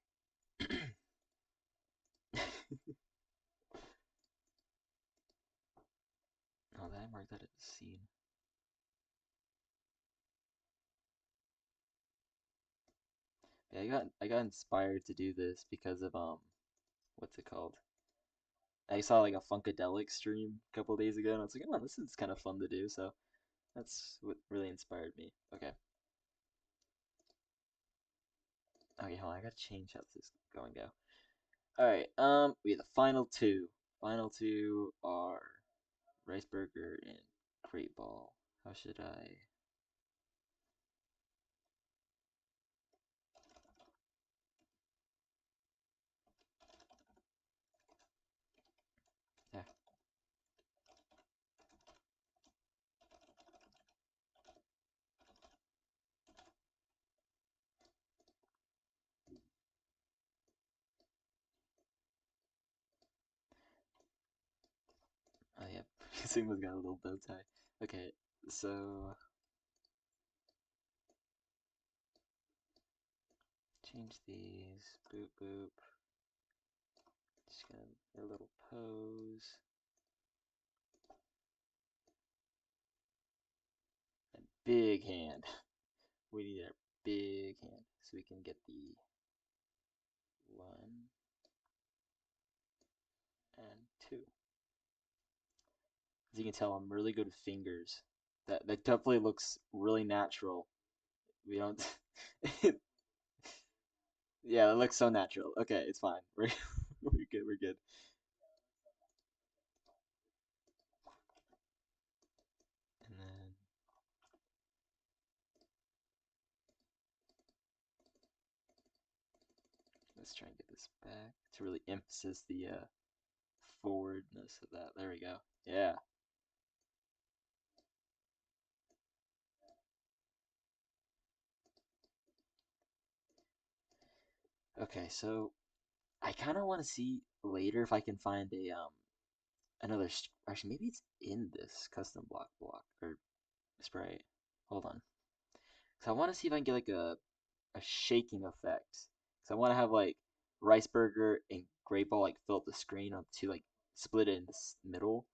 Oh, did I mark that as a scene? Yeah, I got inspired to do this because of what's it called? I saw like a Funkadelic stream a couple days ago, and I was like, oh, this is kind of fun to do. So that's what really inspired me. Okay. Okay, hold on. I gotta change how this is going to go. All right. We have the final two. Final two are Rice Burger and Great Ball. How should I? Yeah. Oh yeah. Sigma's got a little bow tie. Okay. So change these. Boop boop. Just gonna a little pose. A big hand. We need a big hand so we can get the 1 and 2. As you can tell, I'm really good with fingers. That definitely looks really natural. We don't. Yeah, that looks so natural. Okay, it's fine. We're good. We're good. And then let's try and get this back to really emphasize the forwardness of that. There we go. Yeah. Okay, so I kind of want to see later if I can find a another. Actually, maybe it's in this custom block or spray. Hold on. So I want to see if I can get like a shaking effect. So I want to have like Rice Burger and Great Ball like fill up the screen on to like split it in the middle.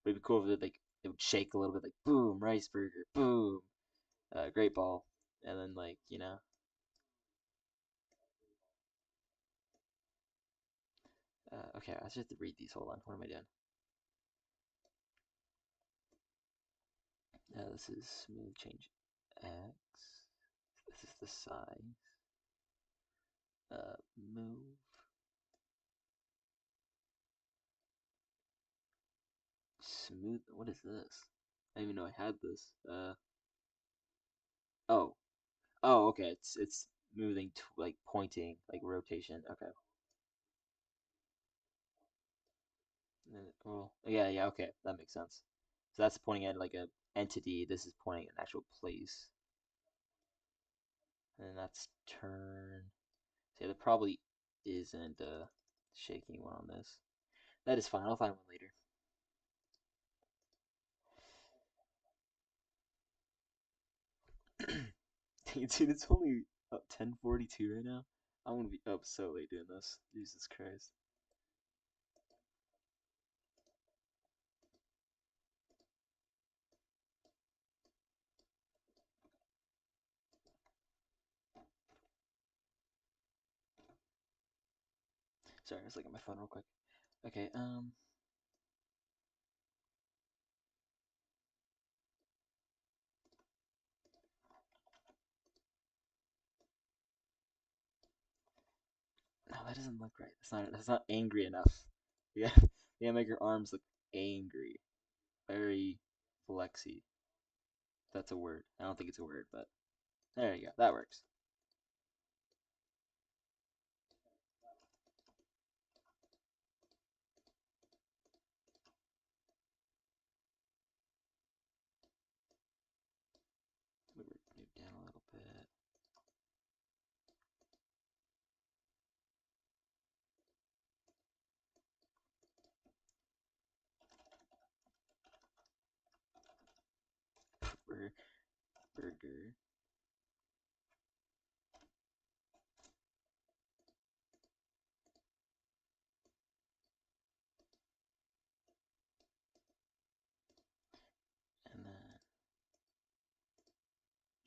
But it'd be cool if it would shake a little bit, like boom, Rice Burger, boom, Great Ball, and then like okay, I just have to read these. Hold on, what am I doing? This is smooth change X. This is the size. Move smooth. What is this? I didn't even know I had this. Oh, oh, okay. It's moving to like pointing, like rotation. Okay. Well, yeah, yeah. Okay, that makes sense. So that's pointing at like a entity. This is pointing at an actual place, and that's turn. So yeah, there probably isn't a shaking one on this. That is fine. I'll find one later. Dude, it's only up 10:42 right now. I'm gonna be up so late doing this. Jesus Christ. Sorry, I was looking at my phone real quick. Okay, Oh, that doesn't look right. That's not angry enough. Yeah, you gotta make your arms look angry. Very flexy. That's a word. I don't think it's a word, but there you go. That works. Move down a little bit. Burger. And then,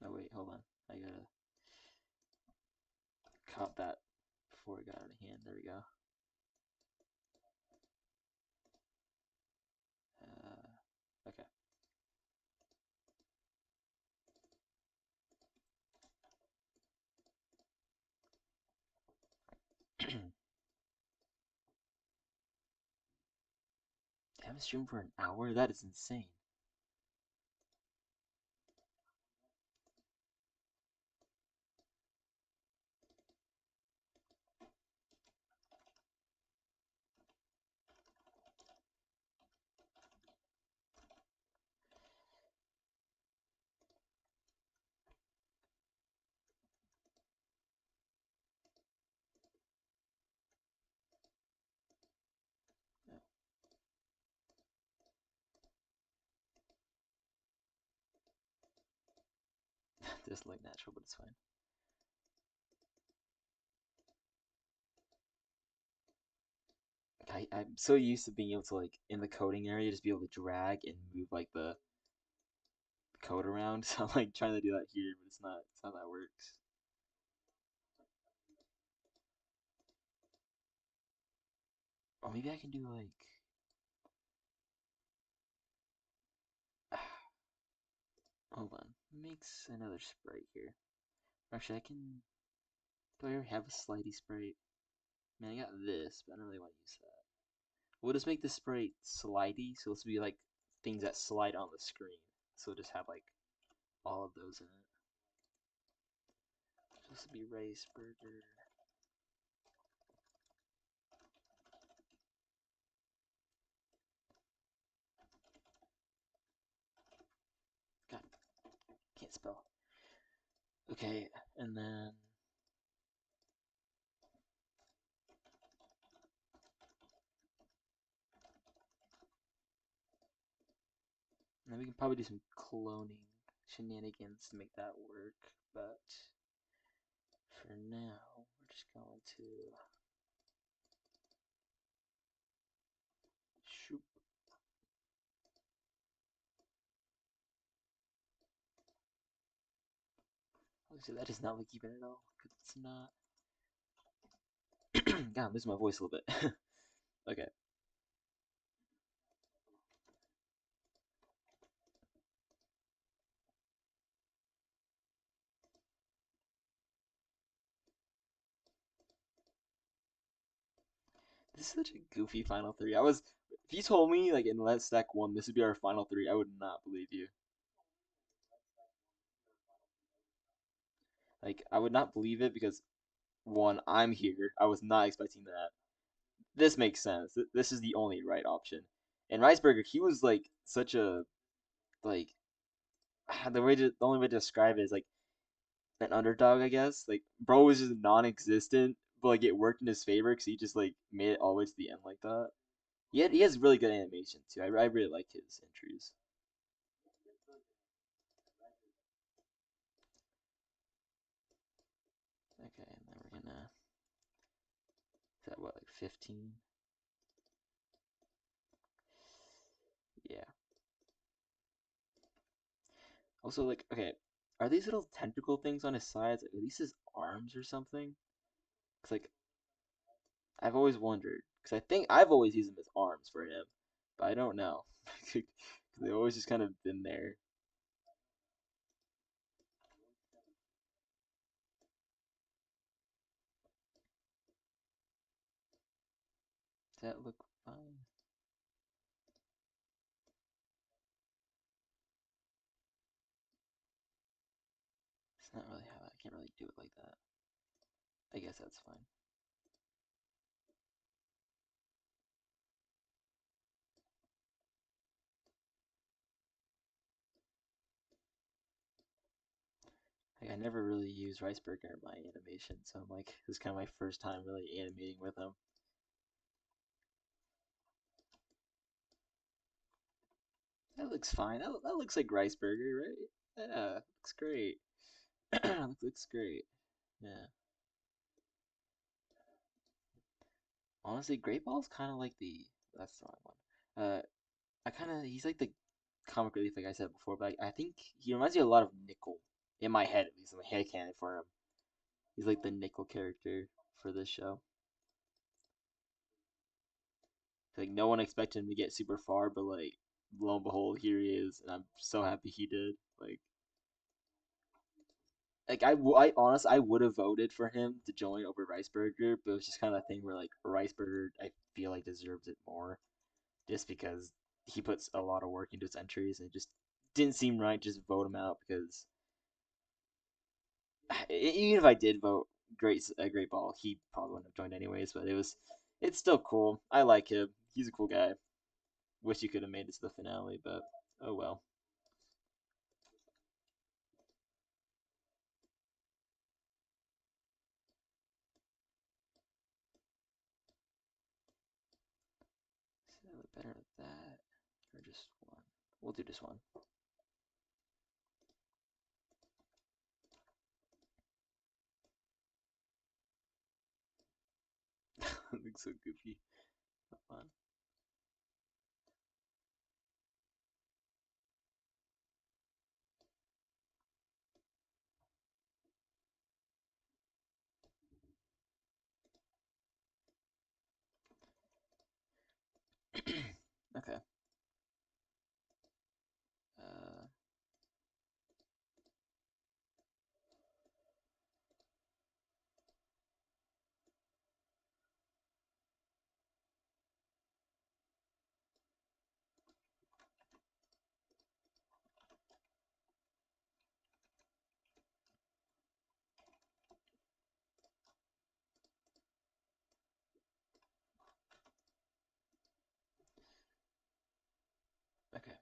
oh wait, hold on. I gotta caught that before it got out of hand. There we go. Okay. Damn, I streamed for an hour? That is insane. Just like natural, but it's fine. I'm so used to being able to like in the coding area just be able to drag and move like the code around. So I'm like trying to do that here, but it's not how that works. Or maybe I can do like hold on. Makes another sprite here. Actually I can do I already have a slidey sprite? Man, I got this, but I don't really want to use that. We'll just make the sprite slidey, so this will be like things that slide on the screen. So we'll just have like all of those in it. This will be rice burger. God, can't spell. Okay, and then we can probably do some cloning shenanigans to make that work. But for now, we're just going to shoot. Obviously, that does not look even at all because it's not. God, I'm losing my voice a little bit. Okay, this is such a goofy final three. If you told me like in Let's Stack 1 this would be our final three, I would not believe you. Like I would not believe it because one, I'm here. I was not expecting that. This makes sense. This is the only right option. And Riceberger, he was like such a like the only way to describe it is like an underdog, I guess. Like bro was just non-existent, but like it worked in his favor because he just like made it all the way to the end like that. He has really good animation too. I really like his entries. Okay, and then we're gonna is that what like 15? Yeah. Also like okay, are these little tentacle things on his sides like, are these his arms or something? Cause like I've always wondered because I think I've always used them as arms for him, but I don't know. They've always just kind of been there. Does that look fine? It's not really how I can't really do it like that. I guess that's fine. Like, I never really used Riceberger in my animation, so I'm like, this is kind of my first time really animating with him. That looks fine. That looks like Riceberger, right? Yeah, looks great. Looks great. Yeah. Honestly, Great Ball's kind of like the. That's the wrong one. I kind of he's like the comic relief, like I said before, but I think he reminds me a lot of Nickel in my head, at least in my head canon for him. He's like the Nickel character for this show. Like no one expected him to get super far, but like lo and behold, here he is, and I'm so happy he did. Like I honestly I would have voted for him to join over Riceberger, but it was just kind of that thing where like Riceberger I feel like deserves it more, just because he puts a lot of work into his entries, and it just didn't seem right to just vote him out because even if I did vote Great Ball, he probably wouldn't have joined anyways. But it's still cool. I like him. He's a cool guy. Wish he could have made it to the finale, but oh well. Is that better at that or just one? We'll do just one. Looks so goofy. Come on. Okay. Uh, okay.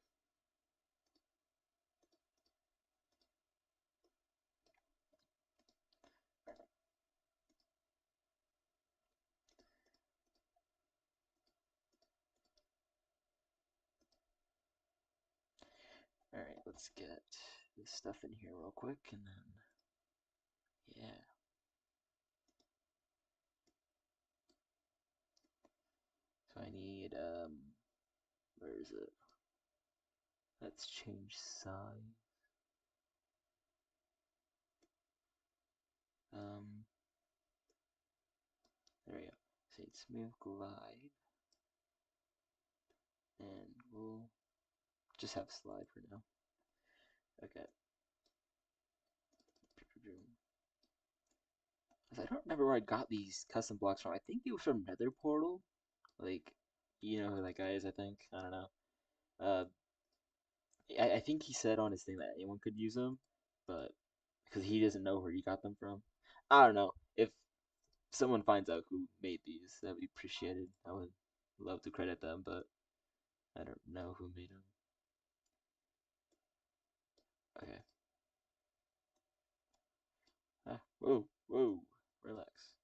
All right. Let's get this stuff in here real quick, and then yeah. So I need where is it? Let's change size. Um, there we go. Say smooth glide, and we'll just have slide for now. Okay. I don't remember where I got these custom blocks from. I think it was from Nether Portal. Like, you know who that guy is, I think. I don't know. Uh, I think he said on his thing that anyone could use them, but because he doesn't know where he got them from. I don't know. If someone finds out who made these, that would be appreciated. I would love to credit them, but I don't know who made them. Okay. Ah, whoa, whoa. Relax.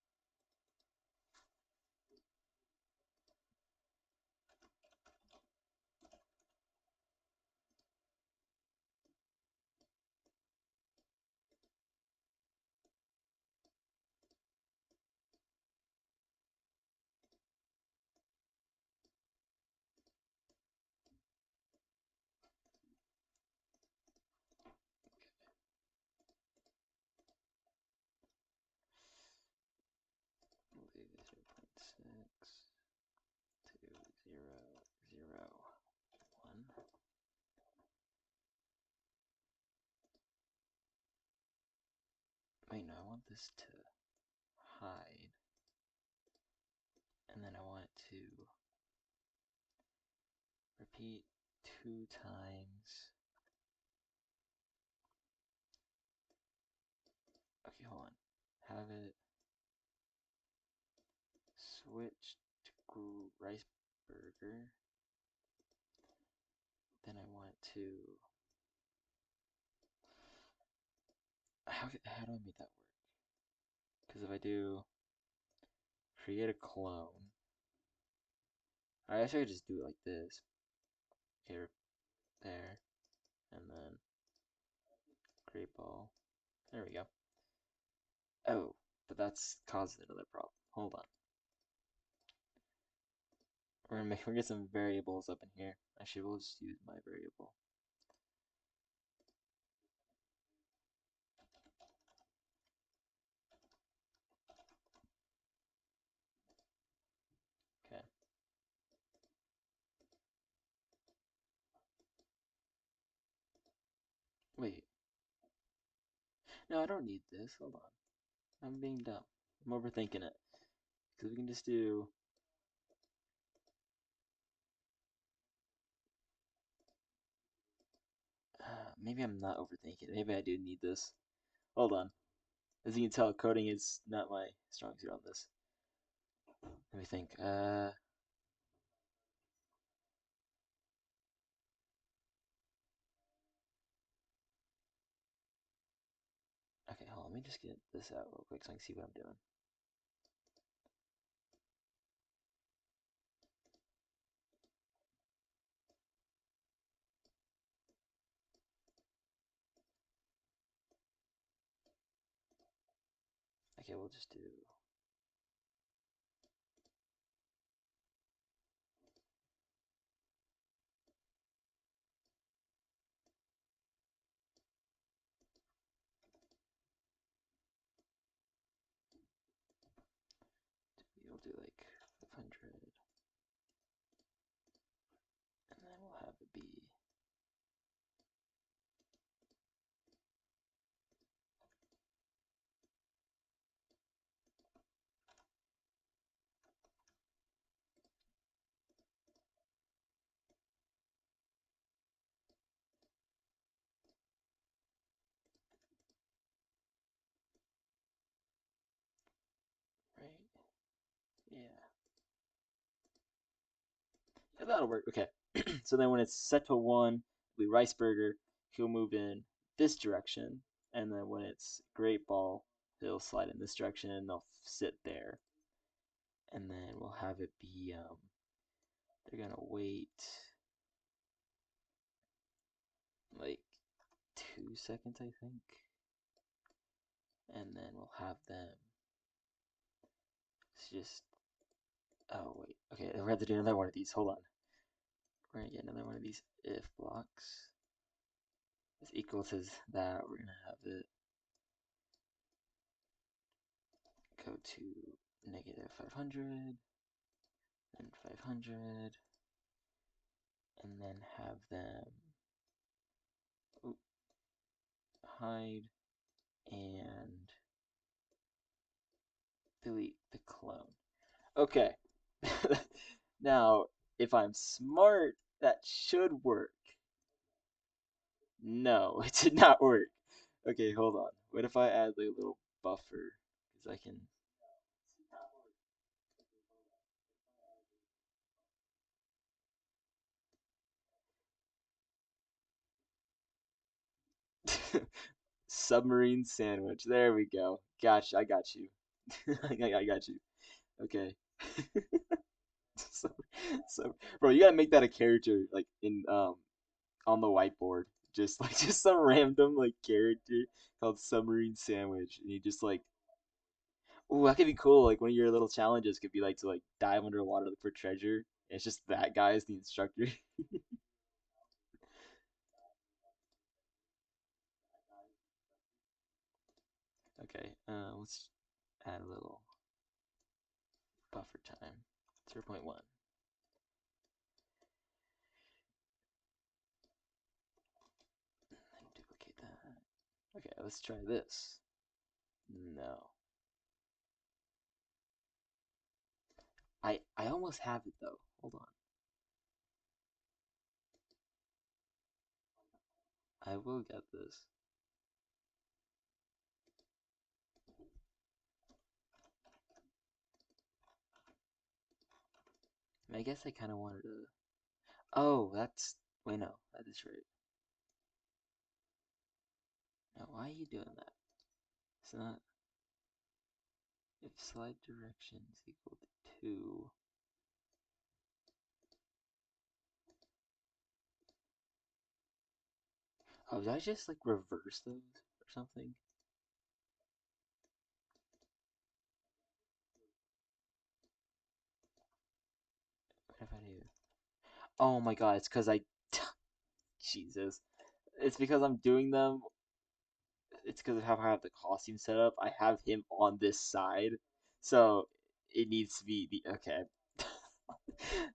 We'll do 0.6 to 0.001. Wait, no, I want this to hide. And then I want to repeat 2 times. Okay, hold on. Have it switch to rice burger. Then I want to. How do I make that work? Because if I do create a clone, I guess I could just do it like this. Here, there, and then create ball. There we go. Oh, but that's caused another problem. Hold on. We're gonna get some variables up in here. Actually, we'll just use my variable. Okay. Wait. No, I don't need this. Hold on. I'm being dumb. I'm overthinking it. Because we can just do. Maybe I'm not overthinking it. Maybe I do need this. Hold on. As you can tell, coding is not my strong suit on this. Let me think. Okay, hold on. Let me just get this out real quick so I can see what I'm doing. Okay, we'll just do. We'll do like 500, and then we'll have it be. Right? Yeah. Yeah, that'll work. Okay. So then when it's set to 1, we rice burger, he'll move in this direction, and then when it's great ball, he'll slide in this direction and they'll sit there. And then we'll have it be they're gonna wait like 2 seconds, I think. And then we'll have them just oh wait. Okay, we have to do another one of these. Hold on. We're gonna get another one of these if blocks. Is equal to that. We're gonna have it go to negative 500 and 500, and then have them hide and delete the clone. Okay. Now, if I'm smart, that should work. No, it did not work. Okay, hold on. What if I add like a little buffer? Because I can. Submarine sandwich. There we go. Gotcha. I got you. I got you. Okay. so, bro, you gotta make that a character like in on the whiteboard. Just like just some random like character called submarine sandwich, and you just like, ooh, that could be cool. Like one of your little challenges could be like to like dive underwater look for treasure. And it's just that guy as the instructor. Okay, let's add a little buffer time, 0.1. And duplicate that. Okay, let's try this. No. I almost have it though. Hold on. I will get this. I guess I kind of wanted to. Oh, that's. Wait, no, that is right. Now, why are you doing that? It's not. If slide direction is equal to 2. Oh, did I just like reverse those or something? What if I do? Oh my god, it's because I. Jesus. It's because I'm doing them. It's because of how I have the costume set up. I have him on this side. So it needs to be the. Okay.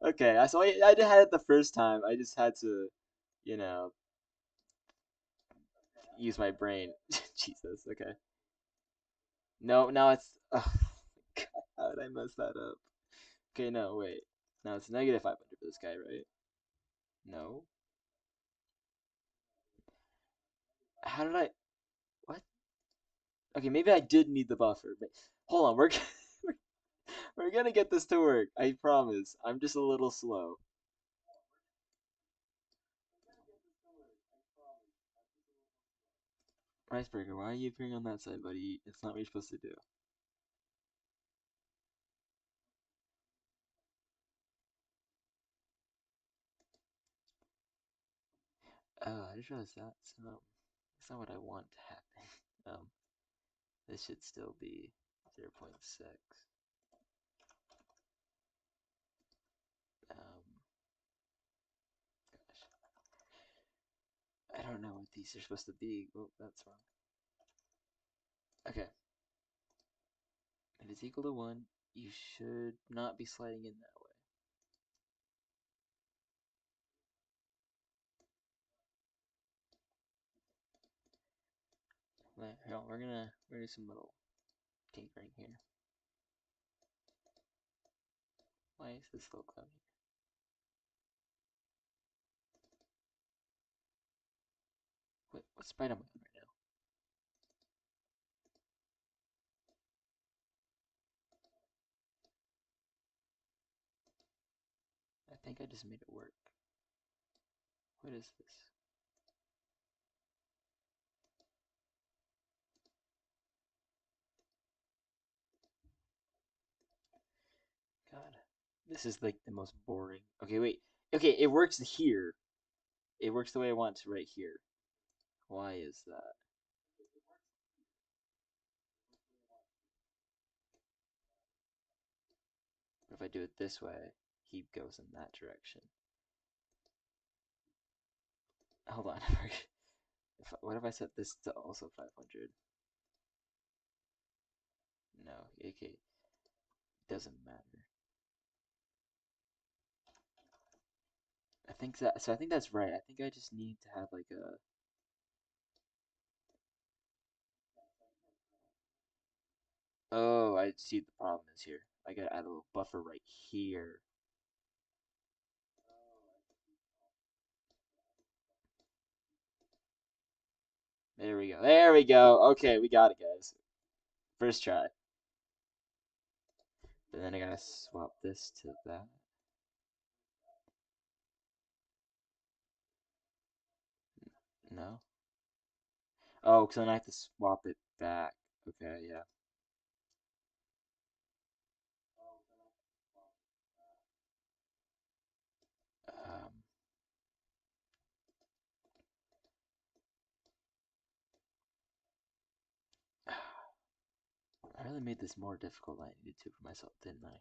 Okay, I did had it the first time. I just had to, you know, use my brain. Jesus. Okay. No, now it's. Oh, God, how did I mess that up? Okay, no, wait. Now it's negative 500 for this guy, right? No. How did I? What? Okay, maybe I did need the buffer. But hold on, we're gonna get this to work. I promise. I'm just a little slow. Iceberger, why are you appearing on that side, buddy? It's not what you're supposed to do. Oh, I just realized that's not what I want to happen. Um, this should still be 0.6. Gosh, I don't know what these are supposed to be. Oh, that's wrong. Okay, if it's equal to 1, you should not be sliding in that way. Here, we're gonna do some little tinkering here. Why is this little cloud here? What sprite am I on right now? I think I just made it work. What is this? God, this is like the most boring. Okay, wait. Okay, it works here. It works the way I want to right here. Why is that? If I do it this way, he goes in that direction. Hold on. What if I set this to also 500? No, okay, doesn't matter. I think that. So I think that's right. I think I just need to have like a. Oh, I see the problem is here. I gotta add a little buffer right here. There we go. There we go. Okay, we got it, guys. First try. But then I gotta swap this to that. No. Oh, because then I have to swap it back. Okay, yeah. Um, I really made this more difficult than I needed to for myself, didn't I?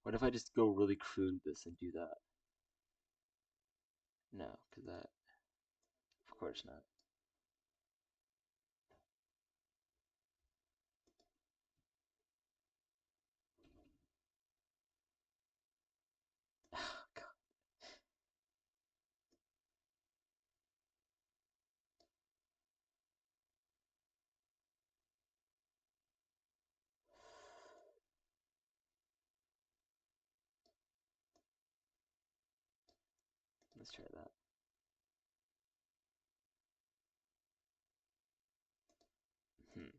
What if I just go really crude with this and do that? No, because that. Of course not. God. Let's try that. Hmm.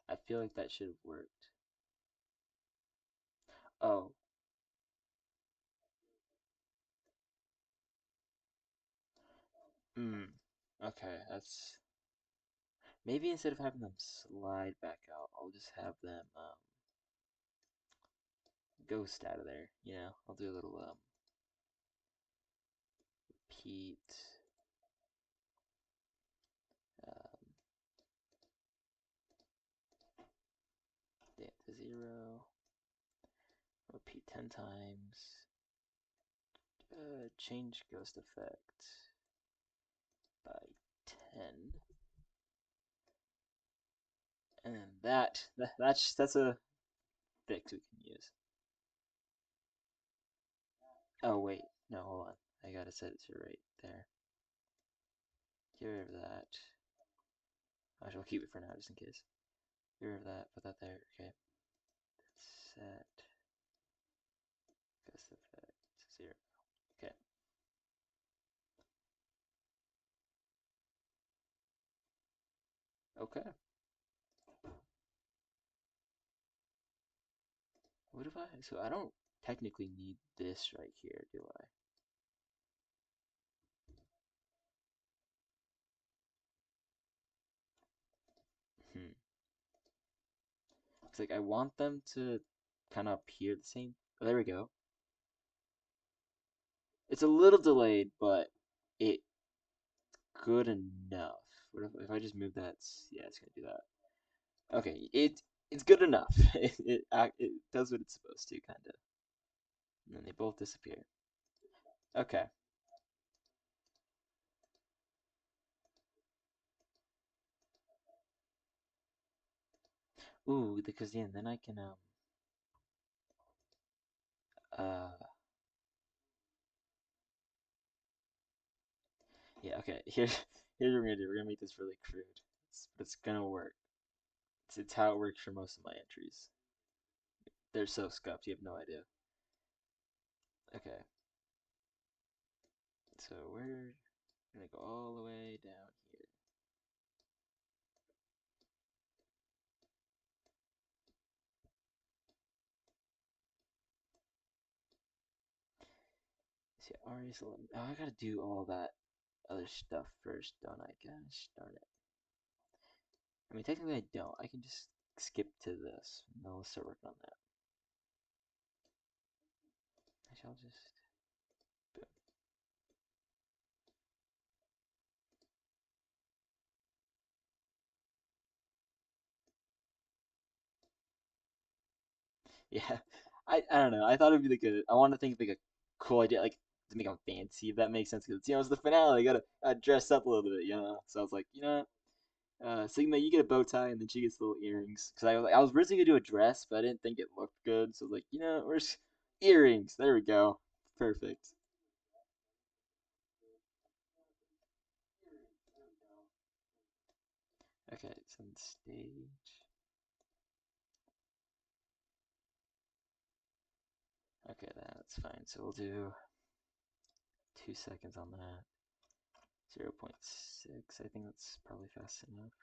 I feel like that should have worked. Oh. Hmm. Okay, that's maybe instead of having them slide back out, I'll just have them ghost out of there. You know, I'll do a little repeat um, damp to 0. Repeat 10 times. Change ghost effect by 10. And then that's a fix we can use. Oh wait, no, hold on. I gotta set it to right there. Get rid of that. I shall keep it for now just in case. Get rid of that, put that there. Okay. Set ghost effect 0. Okay. Okay. What if I so I don't technically need this right here, do I? Hmm. It's like I want them to kind of appear the same. Oh, there we go. It's a little delayed, but it good enough. What if I just move that? Yeah, it's gonna do that. Okay, it's good enough. It does what it's supposed to, kind of. And then they both disappear. Okay. Ooh, because yeah, then I can uh yeah, okay. Here's what we're gonna do. We're gonna make this really crude. But it's gonna work. It's how it works for most of my entries. They're so scuffed, you have no idea. Okay, so we're gonna go all the way down here. See, already select. Oh, I gotta do all that other stuff first, don't I? Gosh darn it. I mean, technically I don't. I can just skip to this. No, let's start working on that. I shall just. Boom. Yeah, I don't know. I thought it'd be like a. I want to think of like a cool idea, like to make them fancy, if that makes sense. Because it's the finale. You gotta dress up a little bit, you know. So I was like, you know, Sigma, you get a bow tie, and then she gets little earrings. Because I was originally gonna do a dress, but I didn't think it looked good. So I was like, you know, where's earrings? There we go. Perfect. Okay, so on stage. Okay, that's fine. So we'll do 2 seconds on that. 0.6. I think that's probably fast enough.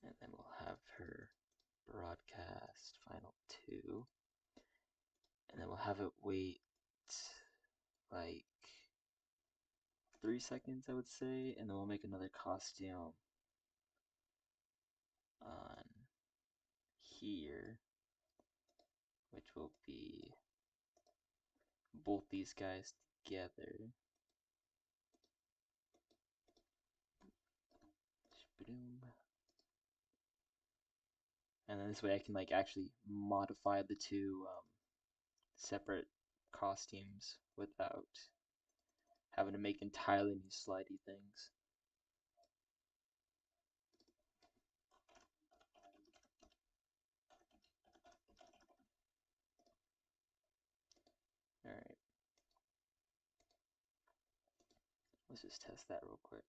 And then we'll have her broadcast final 2. And then we'll have it wait like 3 seconds, I would say. And then we'll make another costume on here, which will be both these guys together. And then this way I can like actually modify the two separate costumes without having to make entirely new slidey things. Alright, let's just test that real quick.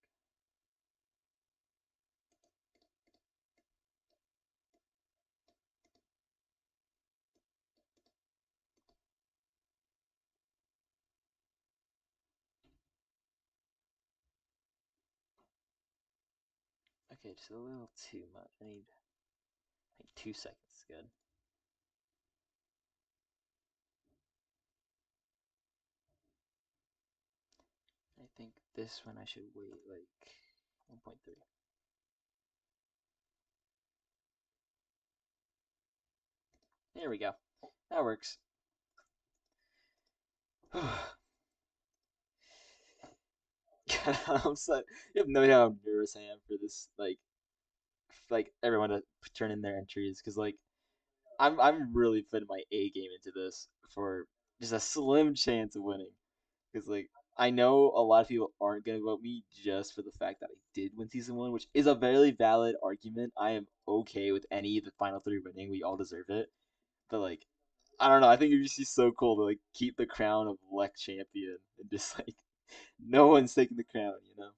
Okay, just a little too much. I need like 2 seconds. Good. I think this one I should wait like 1.3. There we go. That works. I'm so, you have no idea how nervous I am for this. Like everyone to turn in their entries because like I'm really putting my A game into this for just a slim chance of winning. Because like I know a lot of people aren't gonna vote me just for the fact that I did win season one, which is a very valid argument. I am okay with any of the final three winning. We all deserve it. But like I don't know. I think it'd just be so cool to like keep the crown of Lec champion and just like no one's taking the crown, you know.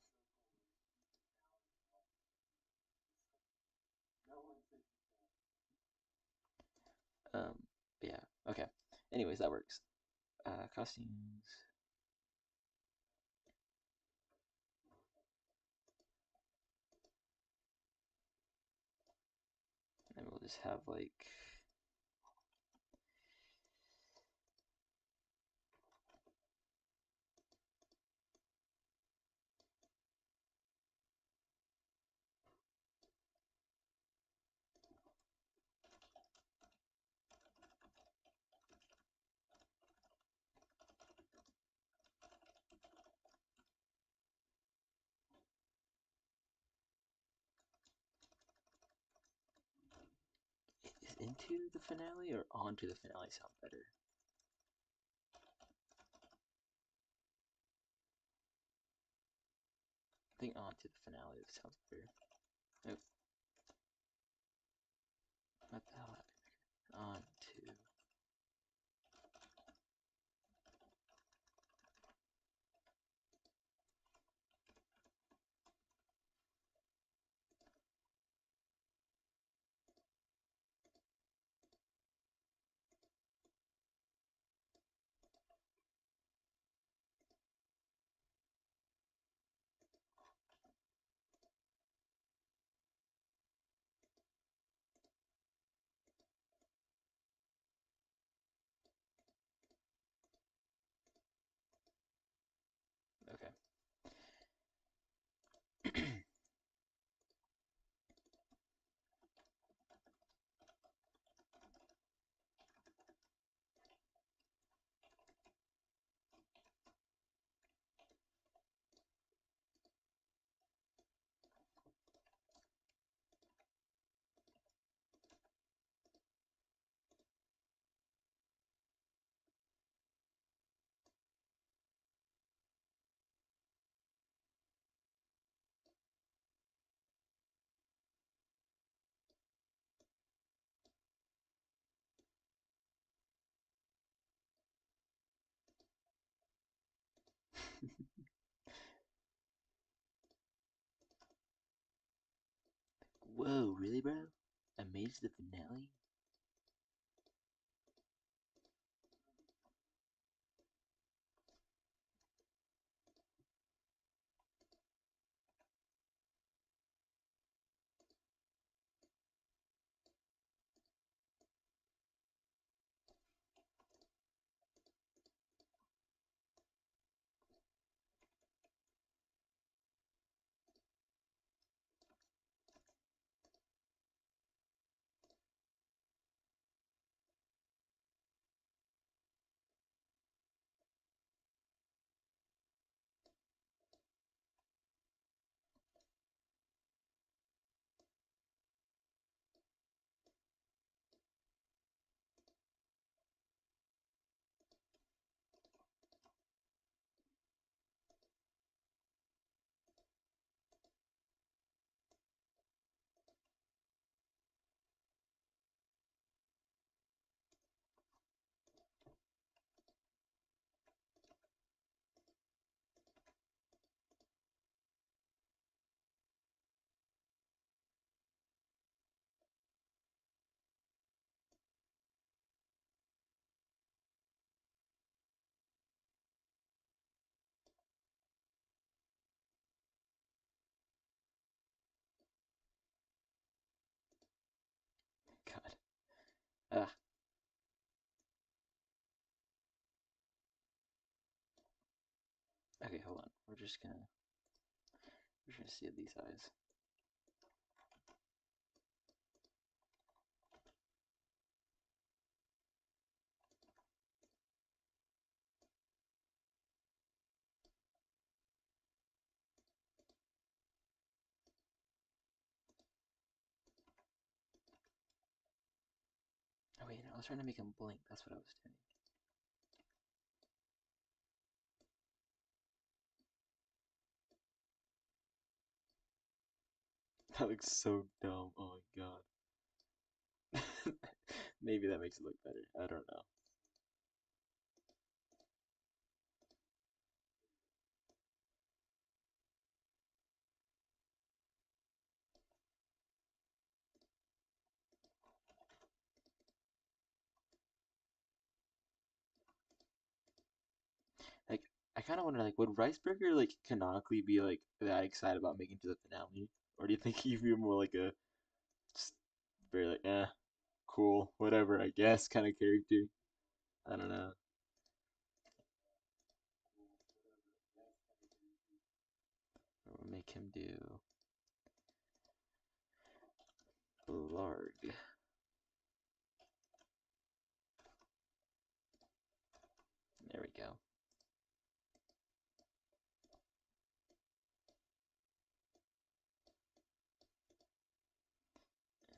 Um, yeah. Okay. Anyways, that works. Costumes. And we'll just have like is into the finale or onto the finale sound better? I think onto the finale sounds better. Oh, what the hell happened? Onto. Okay. Whoa, really, bro? I made it to the finale? Ugh. Okay, hold on. We're just gonna see these eyes. Oh wait, no, I was trying to make him blink. That's what I was doing. That looks so dumb. Oh my god. Maybe that makes it look better. I don't know. Like, I kind of wonder, like, would Riceburger like canonically be like that excited about making to the finale, or do you think he'd be more like a just very like, cool, whatever, I guess, kind of character? I don't know. We'll make him do Blarg. There we go.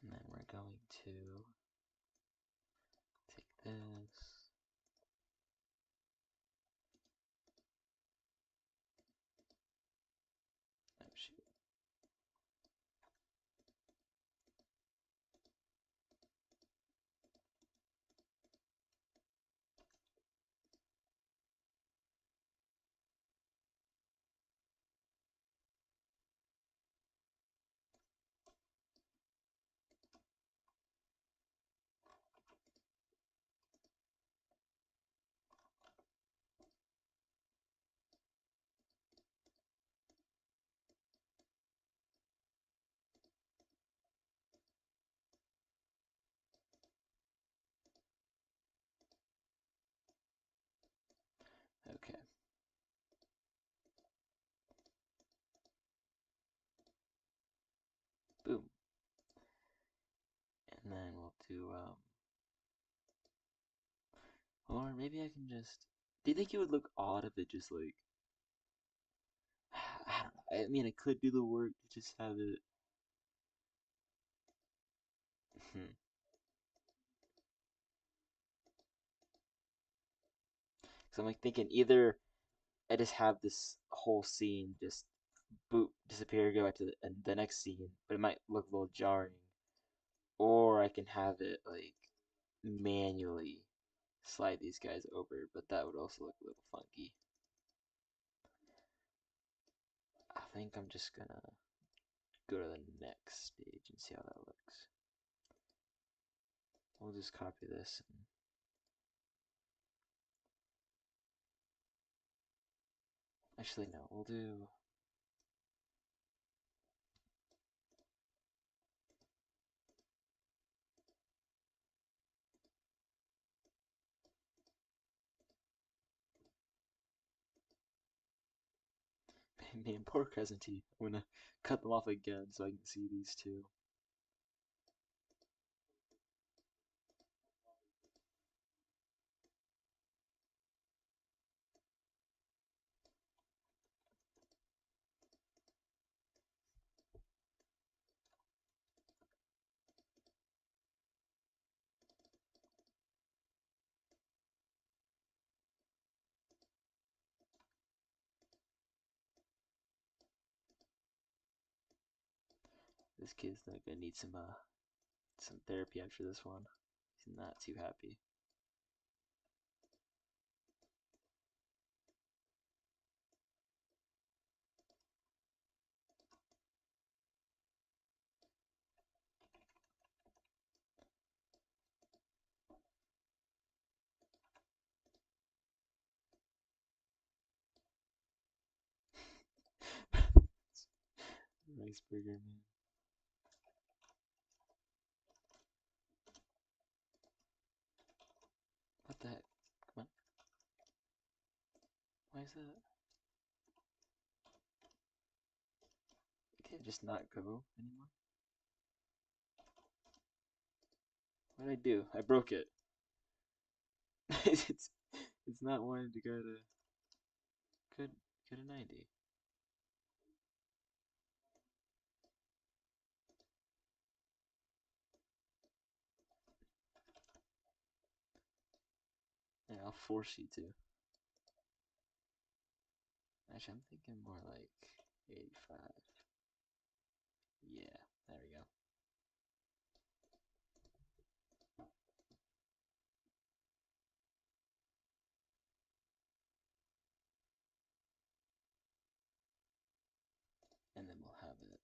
And then we're going to take this. Oh shoot. Okay. Boom. And then we'll do or maybe I can just. Do you think it would look odd if it just like I don't know. I mean, I could do the work to just have it. Because I'm like thinking either I just have this whole scene just boop disappear, go back to the next scene, but it might look a little jarring, or I can have it like manually slide these guys over, but that would also look a little funky. I think I'm just gonna go to the next stage and see how that looks. We'll just copy this and actually no, we'll do man, poor Crescenty. I'm gonna cut them off again so I can see these two. This kid's not gonna need some therapy after this one. He's not too happy. Rice burger man. is that? Can it just not go anymore? What did I do? I broke it. it's it's not wanting to go to 90. Yeah, I'll force you to. Actually, I'm thinking more like 85. Yeah, there we go. And then we'll have it.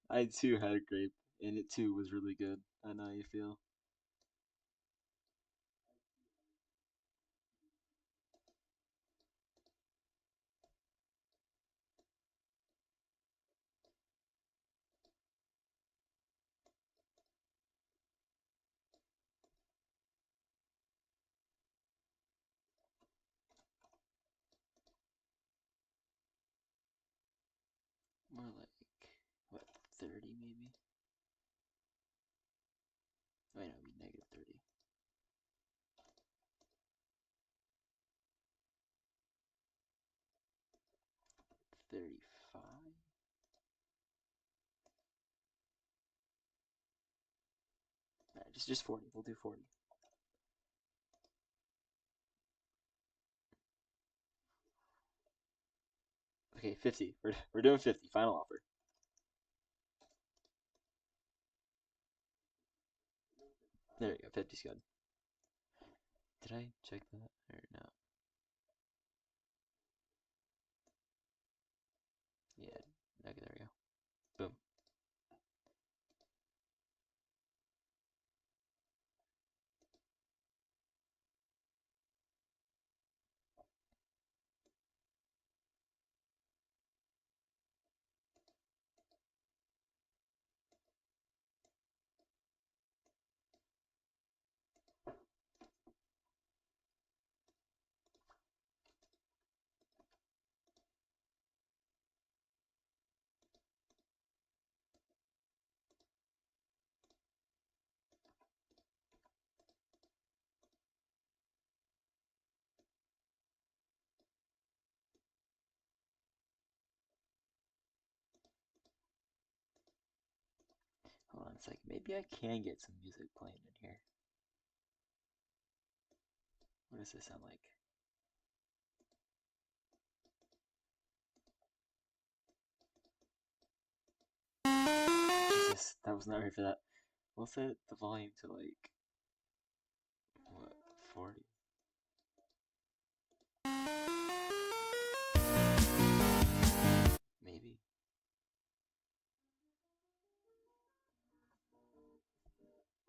I too had a grape, and it too was really good. I know how you feel. More like, what, 30 maybe? Oh, no, it'd be negative 30. 35? Alright, just 40. We'll do 40. Okay, 50. We're doing 50. Final offer. There you go. 50's good. Did I check that or no? Yeah. Okay, there we go. Boom. Hold on a sec. Maybe I can get some music playing in here. What does this sound like? Jesus, that was not ready for that. We'll set the volume to like, what, 40? Maybe.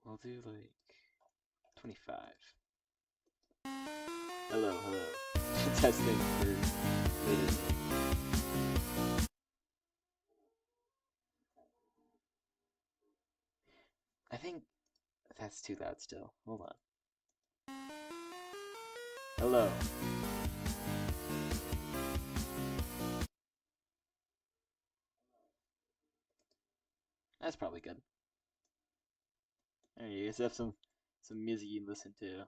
We'll do like 25. Hello, hello. Testing for later. I think that's too loud still. Hold on. Hello. That's probably good. There you guys have some music you can listen to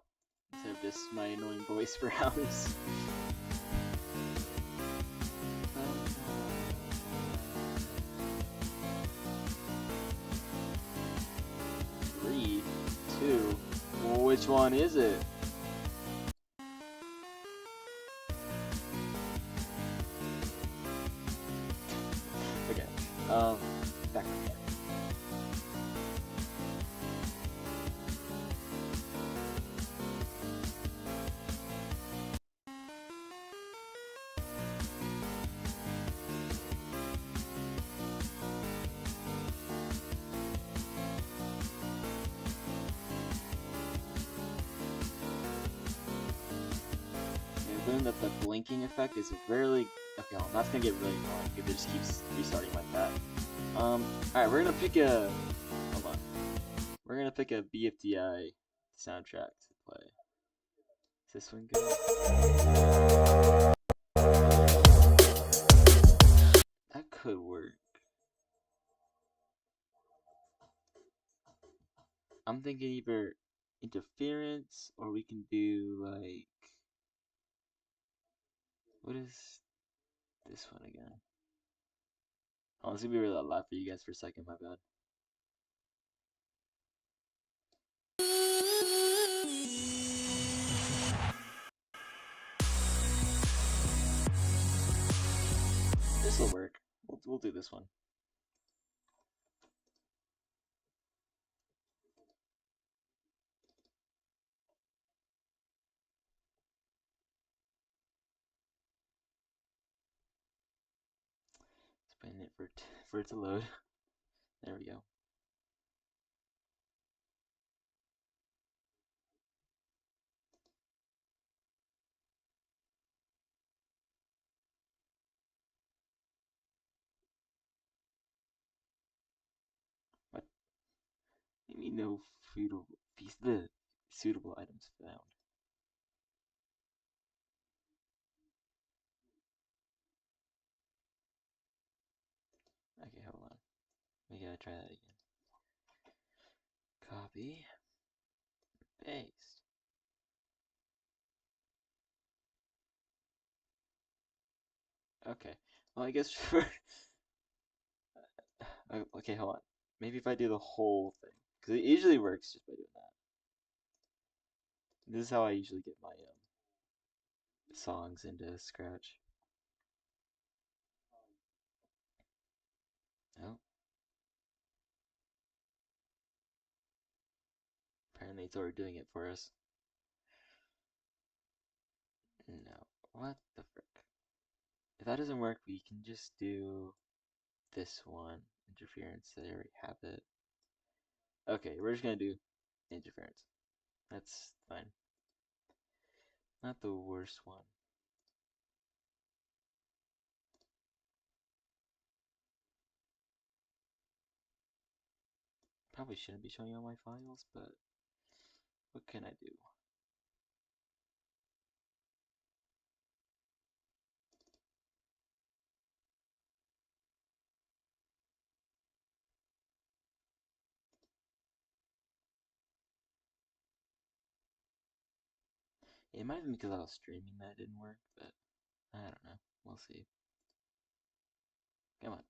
instead of just my annoying voice for hours. 3, 2. Well, which one is it? Okay. Back on track. feeling that the blinking effect is really... Okay, well, that's gonna get really annoying if it just keeps restarting like that. Alright, we're gonna pick a... Hold on. We're gonna pick a BFDI soundtrack to play. Is this one good? That could work. I'm thinking either interference, or we can do like... What is this one again? Oh, it's gonna be really loud for you guys for a second, my bad. This'll work. We'll do this one. Just waiting it for it to load. There we go. What? You mean no suitable items found? Okay, hold on. We gotta try that again. Copy. Paste. Okay. Well, I guess for... Okay, hold on. Maybe if I do the whole thing. Because it usually works just by doing that. This is how I usually get my songs into Scratch. Oh. Apparently it's already doing it for us. No. What the frick? If that doesn't work, we can just do this one. Interference. I already have it. Okay, we're just gonna do interference. That's fine. Not the worst one. Probably shouldn't be showing all my files, but what can I do? It might have been because I was streaming that didn't work, but I don't know. We'll see. Come on.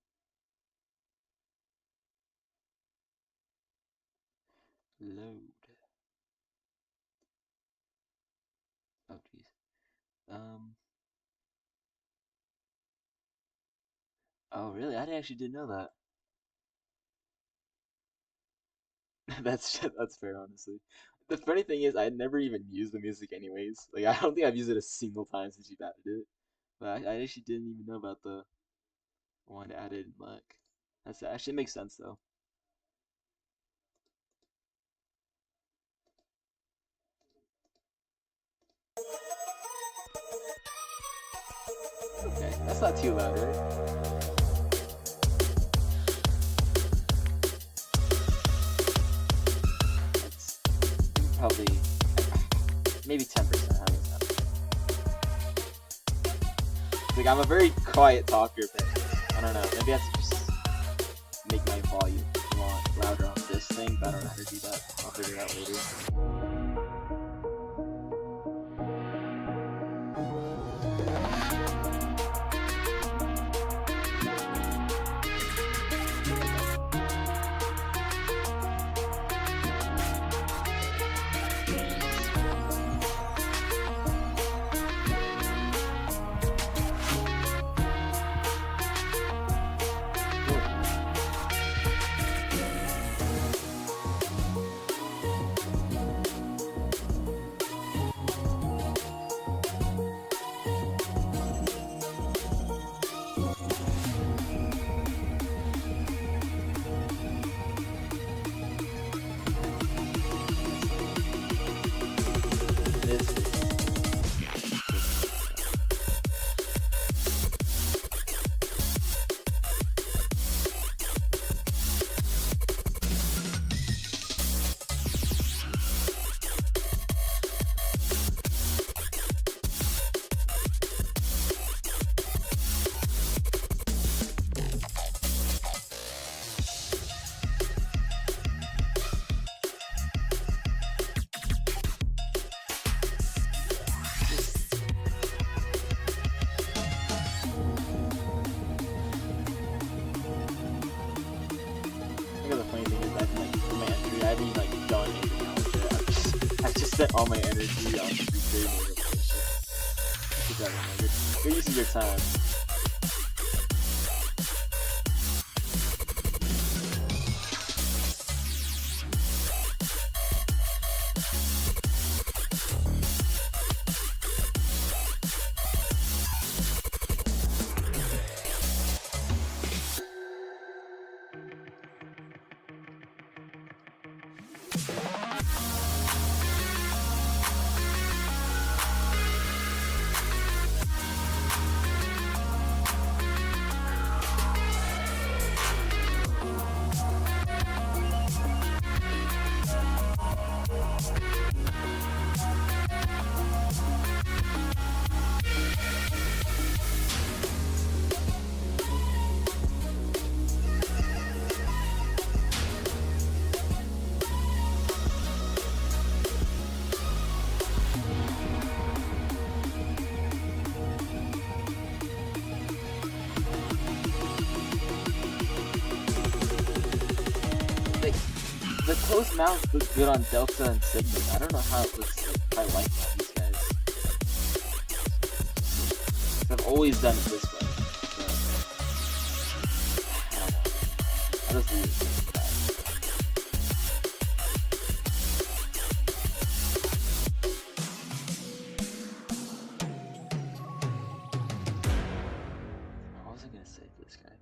Load. Oh, jeez. Oh, really? I actually didn't know that. That's fair, honestly. The funny thing is, I never even used the music anyways. Like, I don't think I've used it a single time since you've added it. But I actually didn't even know about the one added in luck. That actually makes sense, though. Okay, that's not too loud, right? That's probably maybe 10%. How many times? Like, I'm a very quiet talker, but I don't know. Maybe I have to just make my volume louder on this thing, but I don't know how to do that. I'll figure it out later. spent all my energy on recreating the location. Good job, man. You're using your time. The closed mouth looks good on Delta and Sigma. I don't know how it looks like on these guys. I've always done it this way. So, I don't know. I just leave it like that. What was I gonna say to this guy?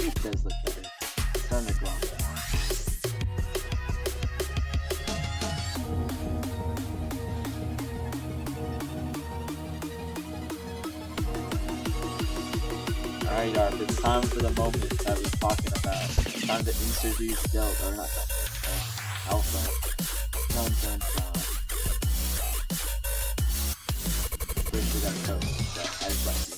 It does look better. It's starting to glow. Alright, Arp, it's time for the moment that we're talking about. It's time to introduce Delta, or not Delta, Alpha. Dun dun dun. First we got code, so I just like you.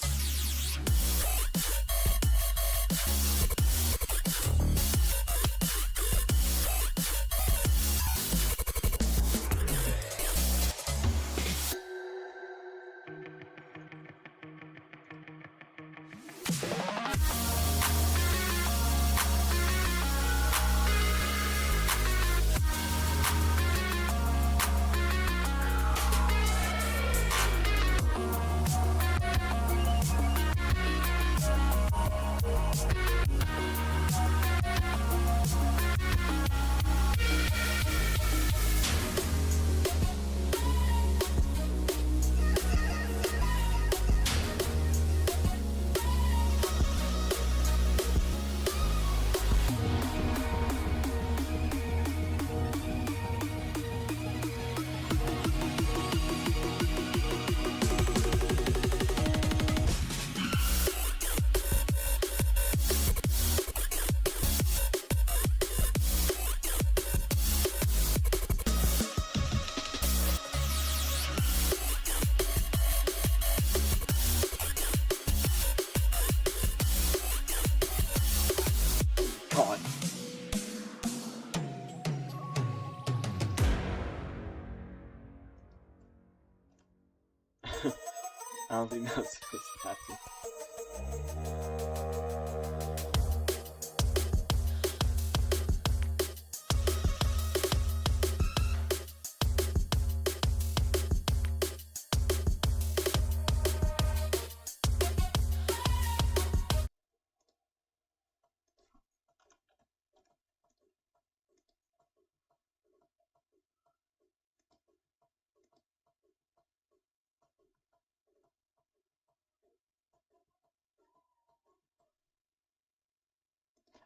I don't think that's supposed to happen.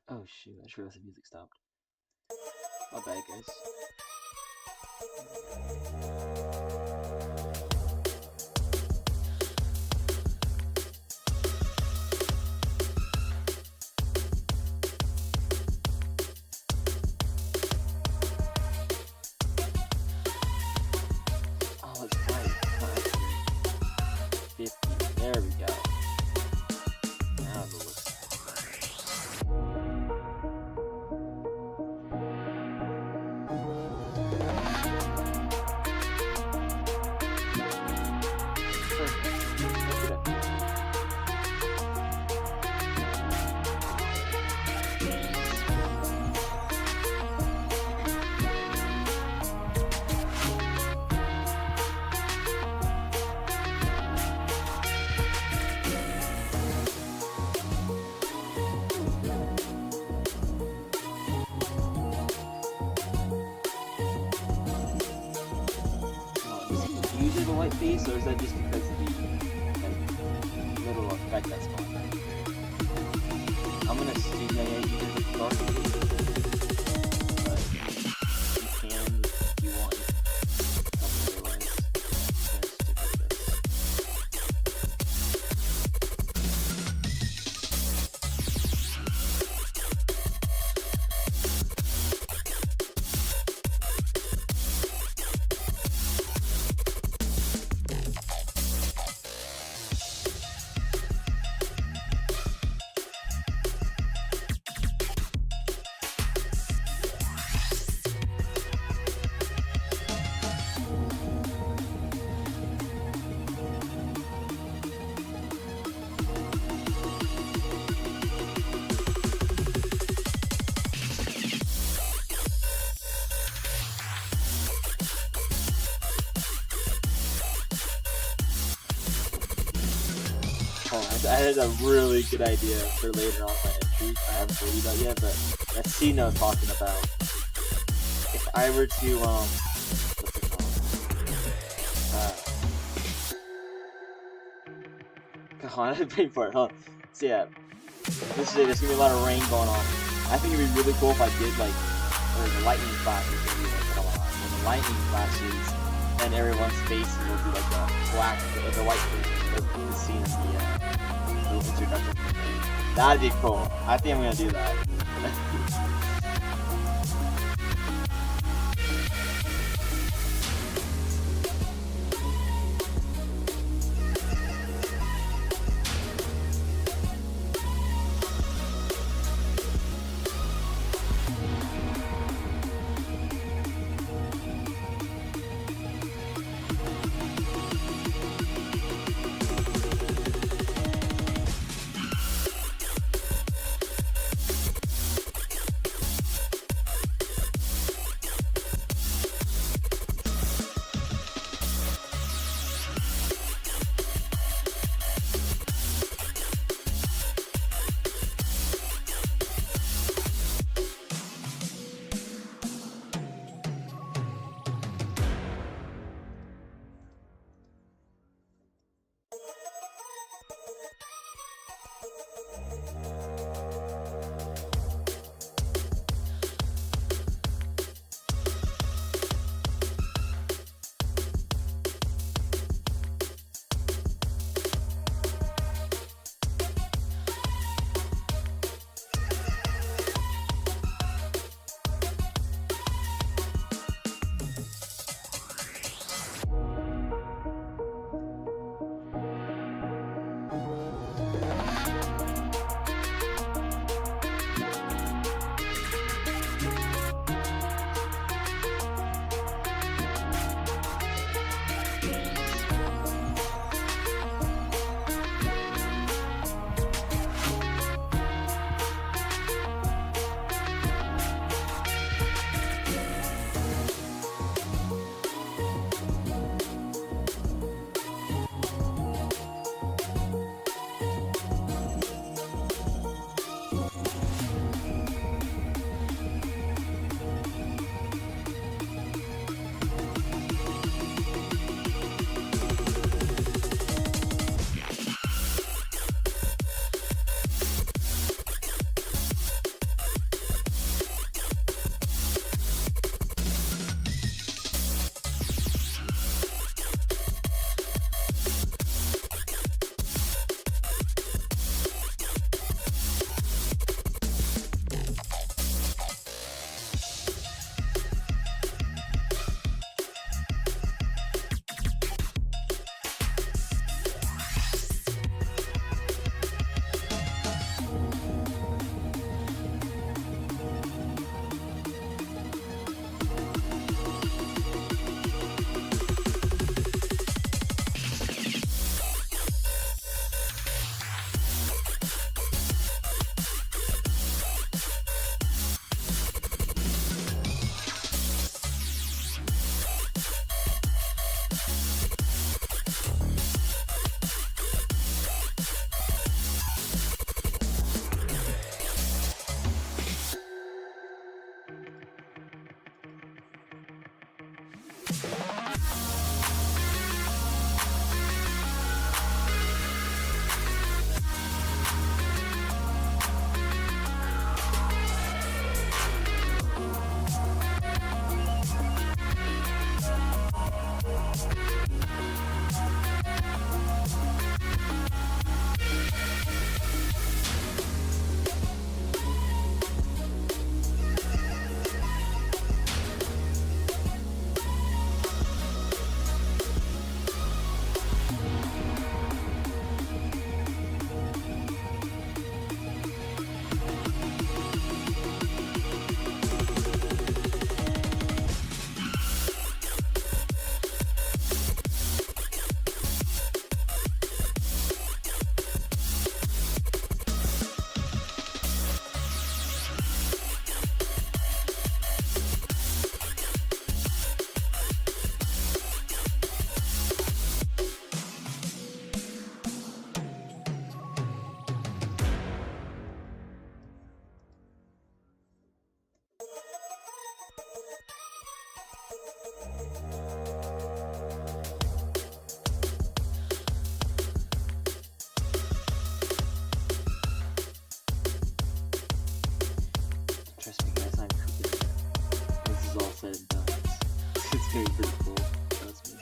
Oh shoot, I just realized the music stopped. My bad, guys. Oh, it's tight. 50. There we go. Now the list. Usually the white face, or is that just because of the little effect that's going on? I'm gonna see that you did the dark face, but you can if you want. Otherwise, just stick with this. I had a really good idea for later on my entry. I haven't told you that yet, but that scene I was talking about. If I were to what's it called? Come on, I had to pay for it, huh? So yeah, this is it. There's gonna be a lot of rain going on. I think it'd be really cool if I did like, or the lightning flashes would be like going on. When the lightning flashes, and everyone's faces will do like the black, the white face. The scene is the introduction. That'd be cool. I think I'm gonna do that. gonna be pretty cool. Trust me.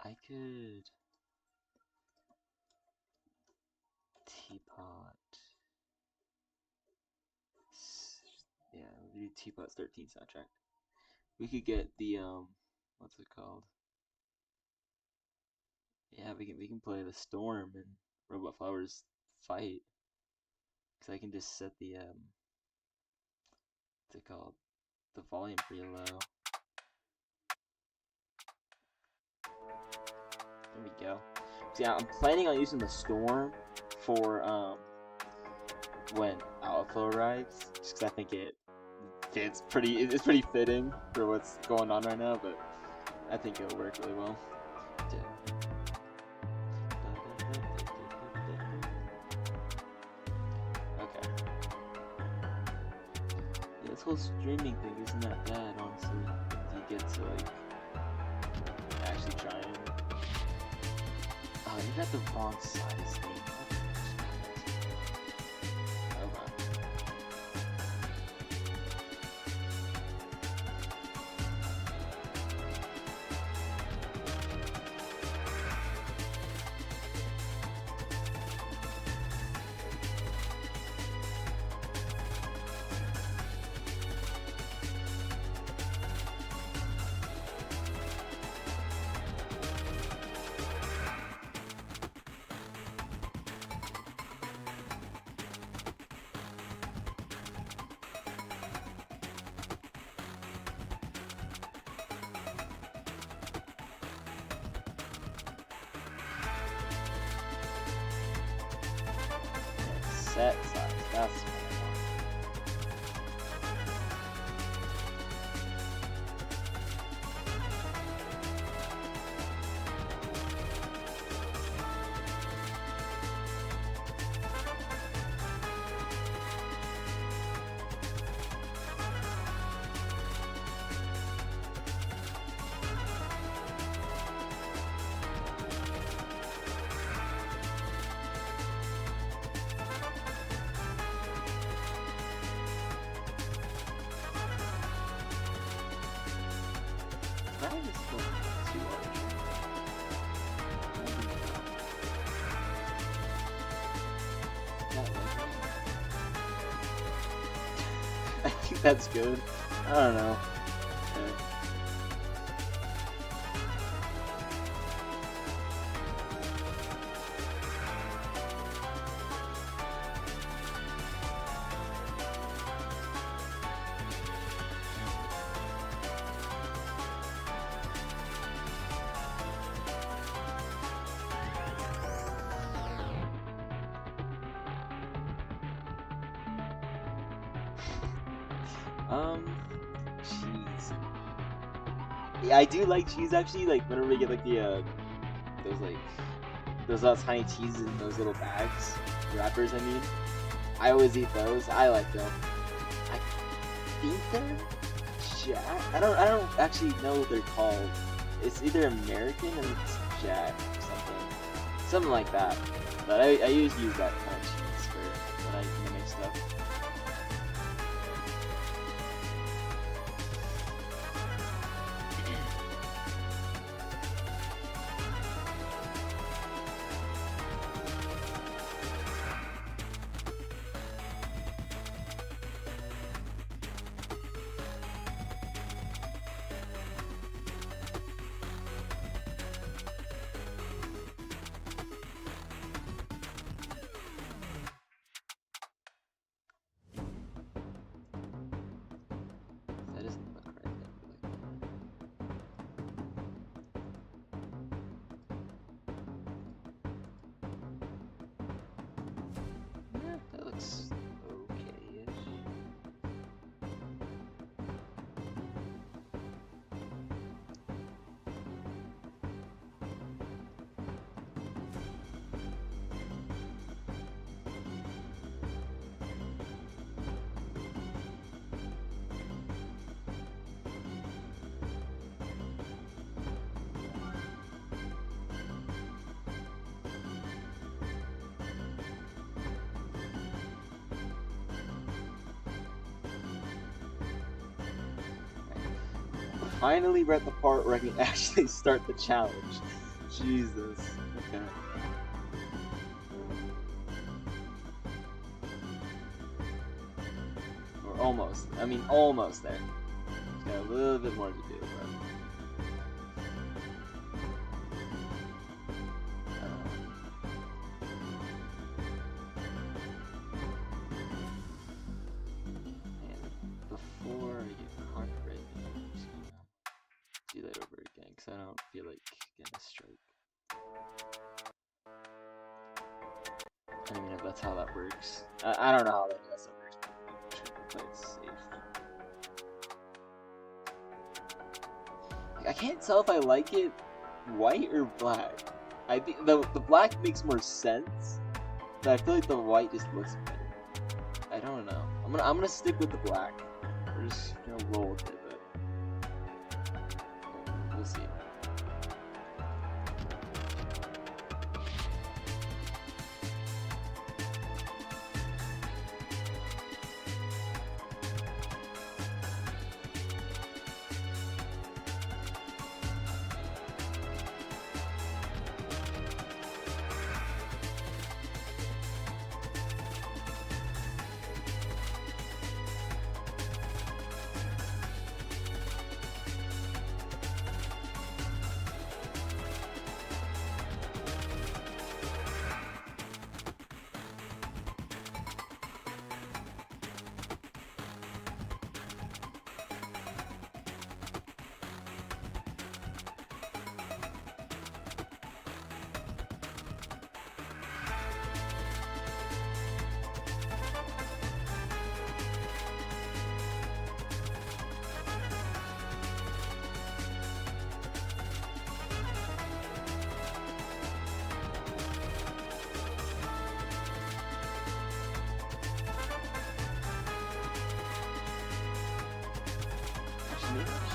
I could teapot. Yeah, we'll do Teapot's 13 soundtrack. We could get the what's it called? Yeah, we can play the Storm and Robot Flowers fight. Cause I can just set the what's it called? The volume pretty low. There we go. So yeah, I'm planning on using the Storm for when Outflow arrives, just because I think it's pretty fitting for what's going on right now, but I think it'll work really well. Okay. Yeah, this whole streaming thing isn't that bad, honestly. You get to like actually try and. Oh, you got the wrong size thing. Set size, that's what I think that's good. I don't know. Okay. Cheese. Yeah, I do like cheese actually. Like whenever we get like the those little tiny cheeses in those little bags, wrappers. I mean, I always eat those. I like them. I think they're Jack. I don't actually know what they're called. It's either American or it's Jack or something like that. But I usually use that kind of cheese for when I make stuff. finally we're at the part where I can actually start the challenge. Jesus. Okay. We're almost. I mean, almost there. Got a little bit more to do, but. Before I get heartbreak, I'm just gonna do that over again because I don't feel like getting a strike. I don't even know if that's how that works. I don't know how that works, but I'm just gonna play it safe. I can't tell if I like it white or black. I think the black makes more sense, but I feel like the white just looks better. I don't know. I'm gonna stick with the black. We're just gonna roll with it, but we'll see.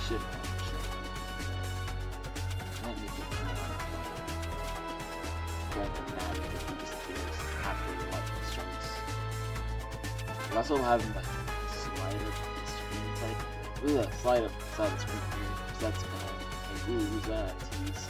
Shit. Let me get going mad if he disappears after the lightning strikes. We also have him like slide up the screen side. Ooh, slide up side of the screen here. Because that's kind of like, ooh, who's that? He's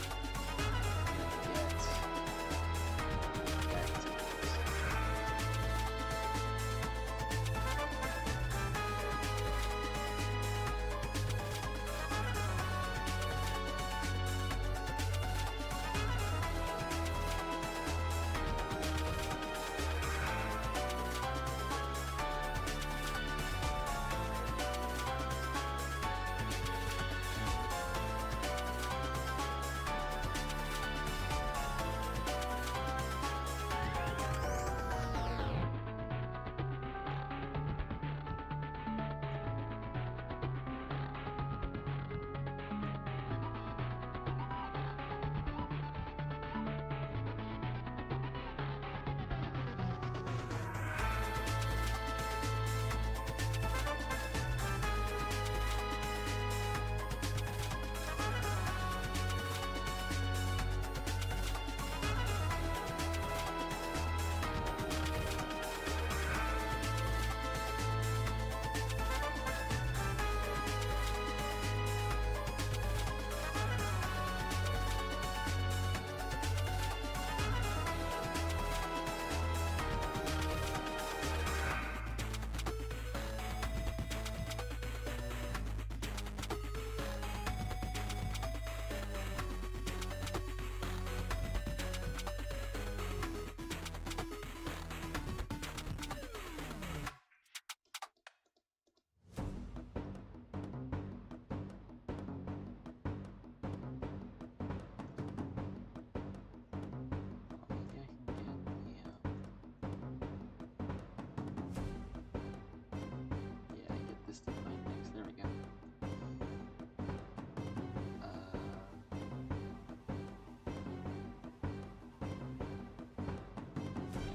there we go.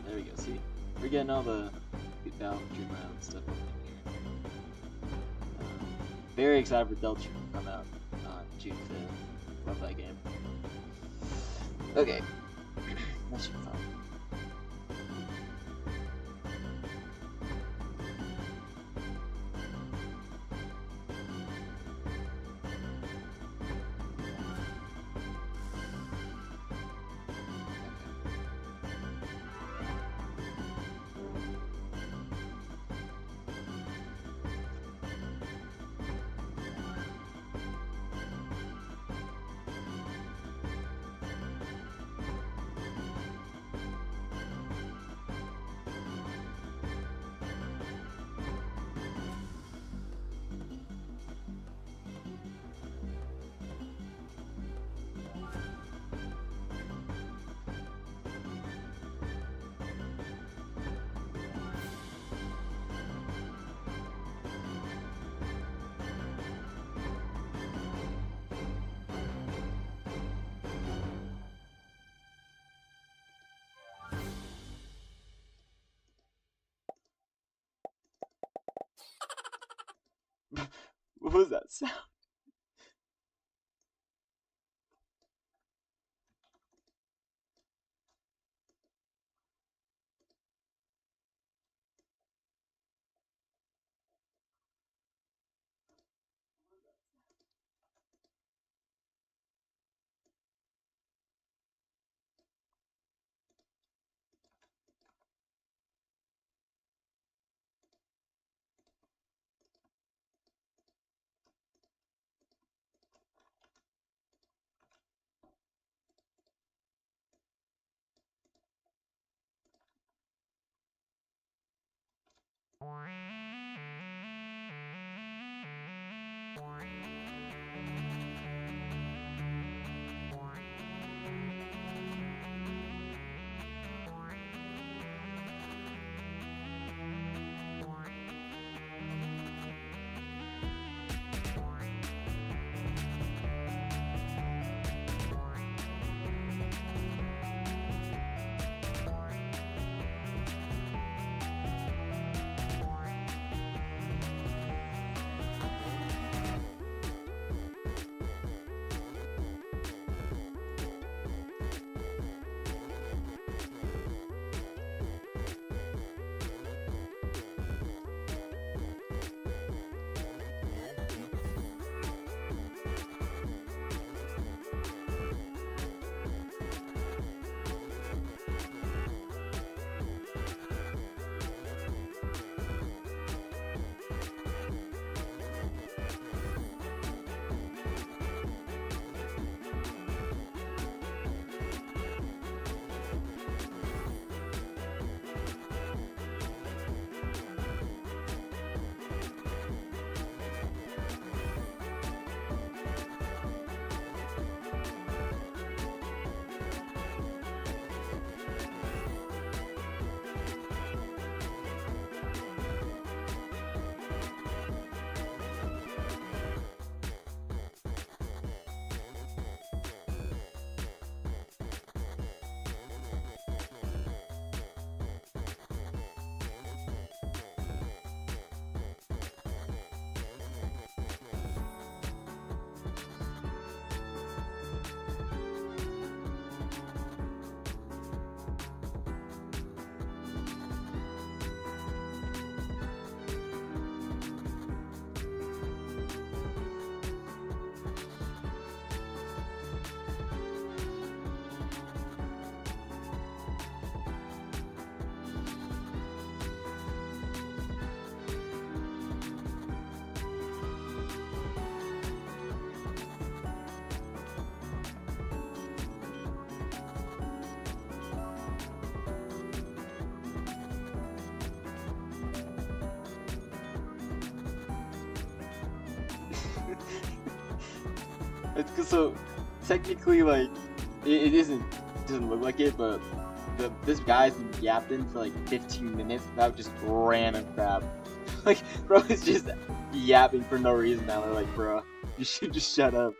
There we go, see? We're getting all the Balladry Round stuff up in here. Very excited for Delta to come out on June 5th. Love that game. Okay. That should be fun. What was that sound? So technically, like, it isn't doesn't look like it, but this guy's been yapping for like 15 minutes about just random crap. Like, bro is just yapping for no reason now. They're like, bro, you should just shut up.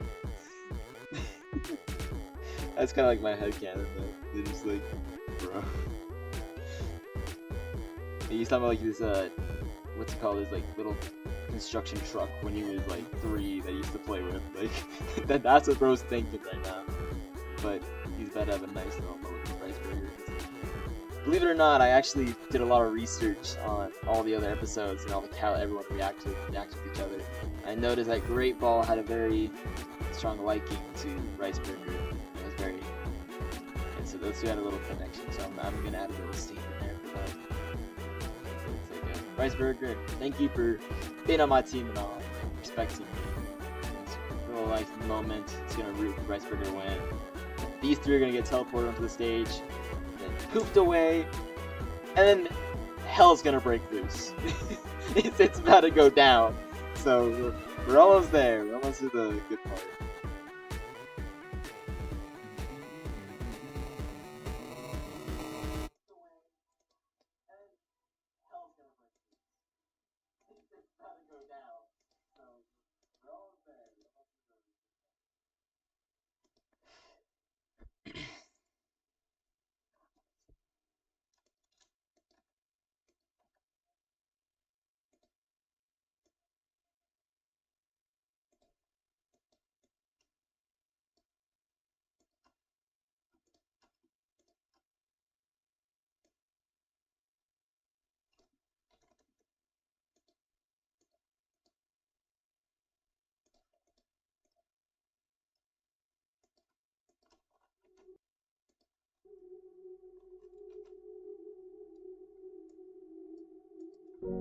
That's kind of like my headcanon though. They're just like, bro. He's talking about like this what's it called, this like little construction truck when he was like 3 that he used to play with. Like that's what bro's thinking right now. But he's about to have a nice little moment with Rice Burger. Believe it or not, I actually did a lot of research on all the other episodes and all the how everyone reacts with each other. I noticed that Great Ball had a very strong liking to Rice Burger. It was very, and so those two had a little connection. So I'm gonna add a little scene in there for that. Rice Burger, thank you for being on my team and all, respecting me. It's a little life moment. It's gonna root for Rice Burger to win. These 3 are gonna get teleported onto the stage, then poofed away, and then hell's gonna break loose. It's about to go down. So we're almost there. We're almost to the good part. Dude,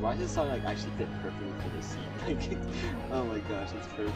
why does this song like actually fit perfectly for this scene? Like, oh my gosh, it's perfect.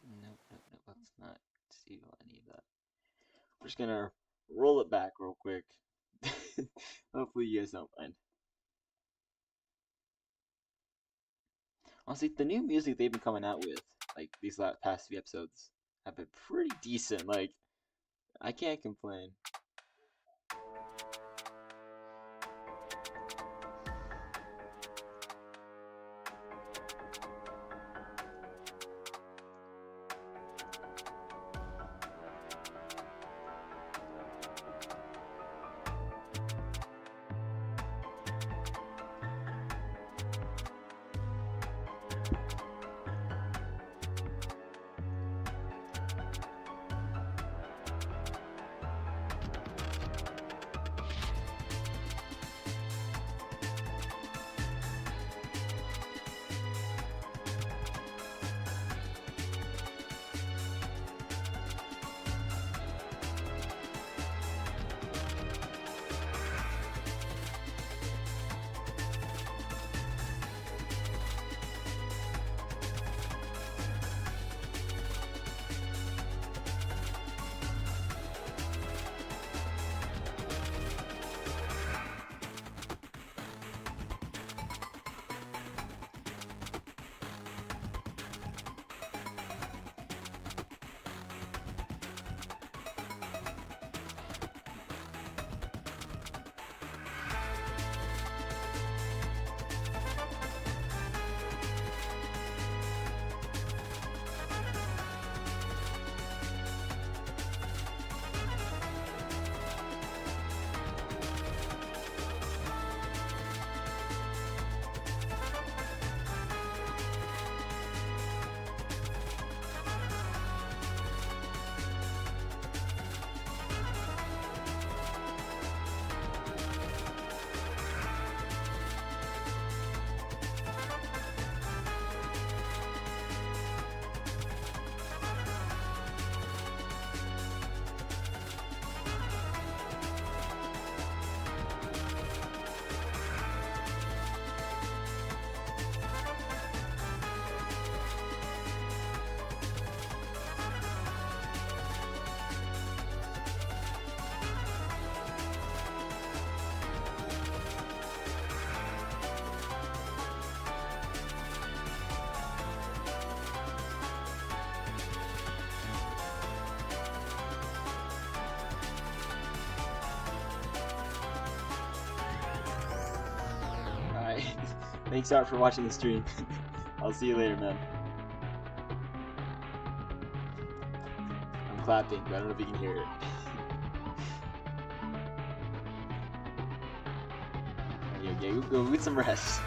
Nope, nope, nope. Let's not see any of that. We're just gonna roll it back real quick. Hopefully you guys don't mind. Honestly, the new music they've been coming out with, like these past few episodes, have been pretty decent. Like, I can't complain. Thanks, Art, for watching the stream. I'll see you later, man. I'm clapping, but I don't know if you can hear it. Okay, go get some rest.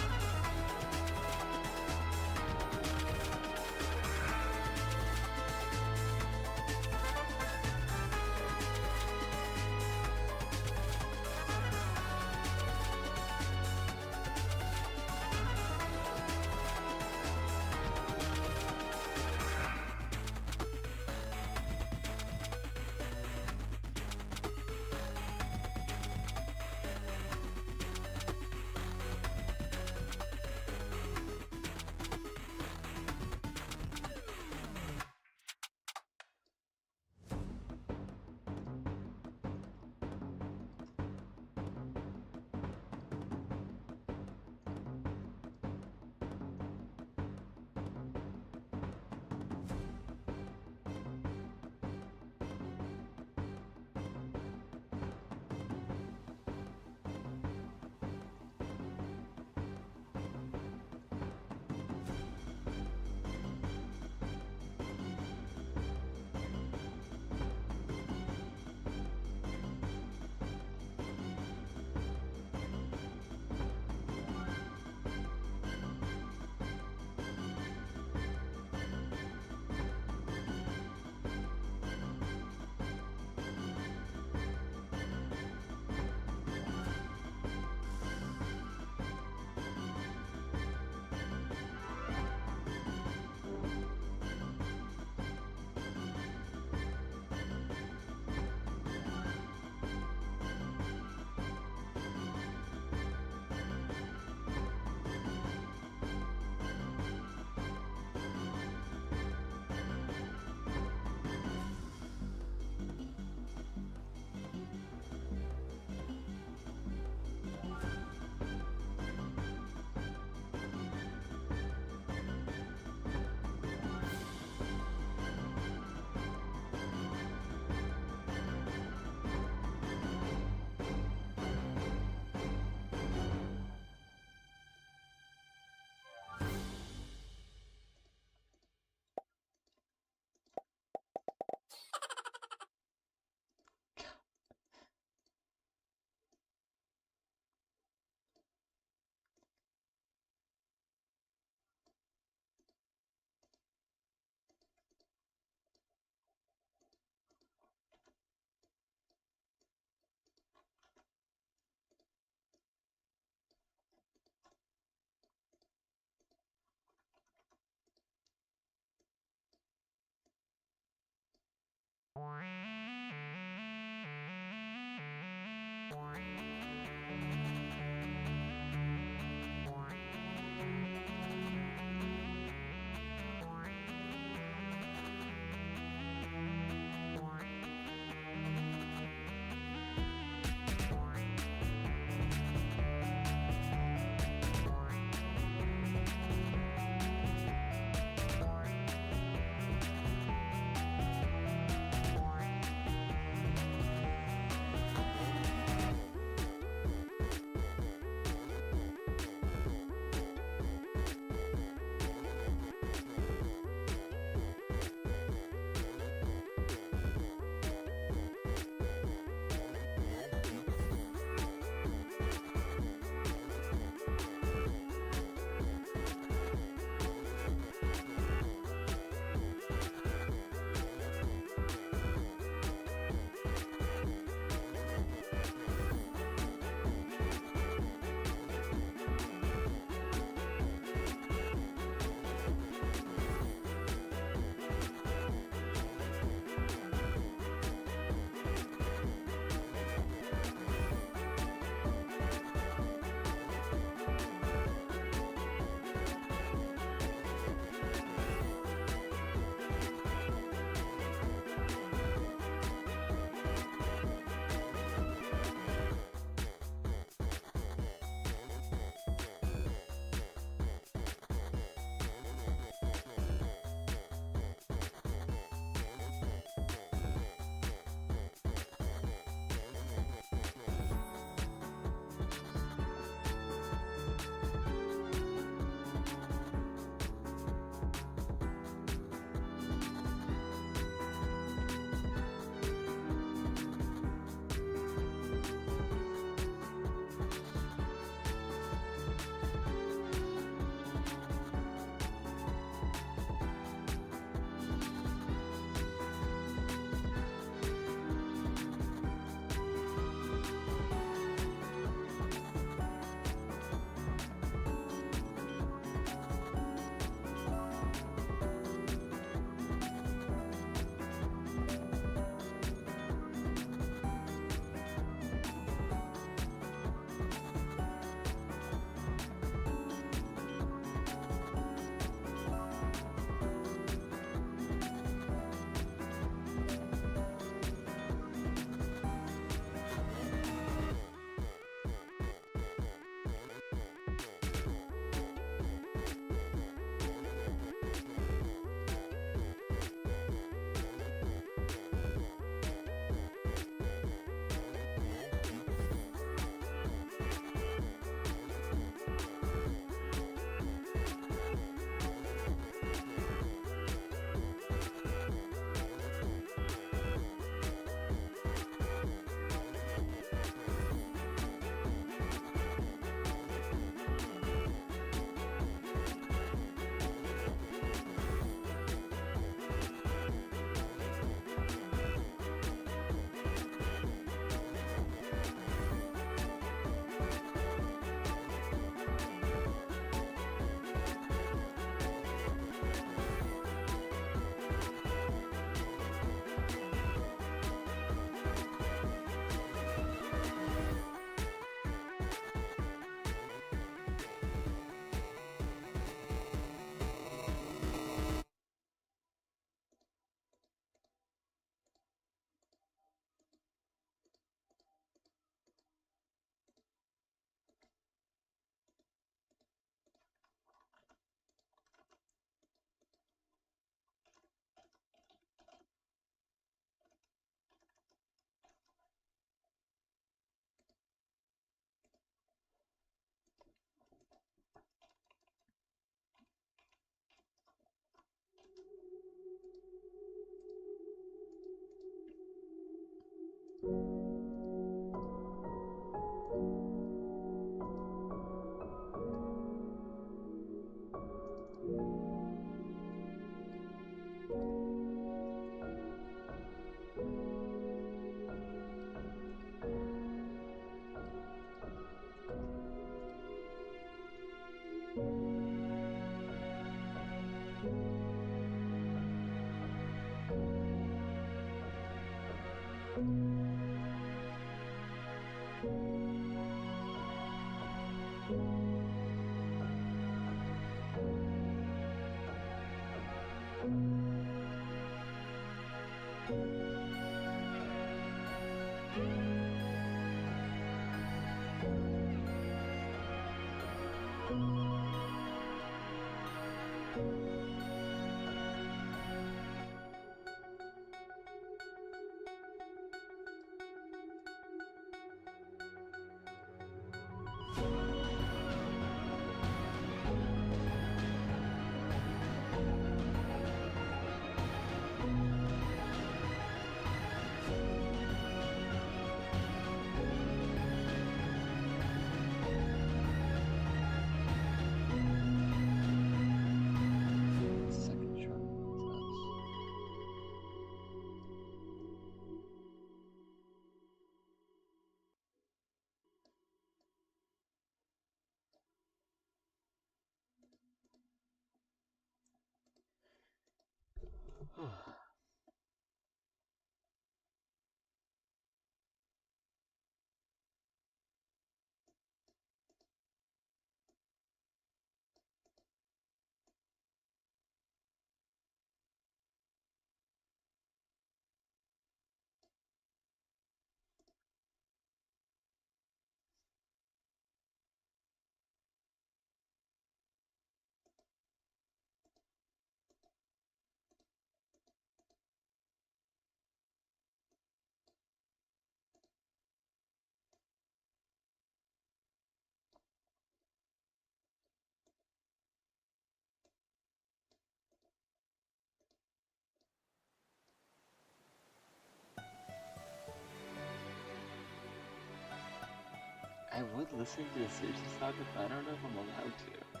I would listen to the Searching Saga, but I don't know if I'm allowed to.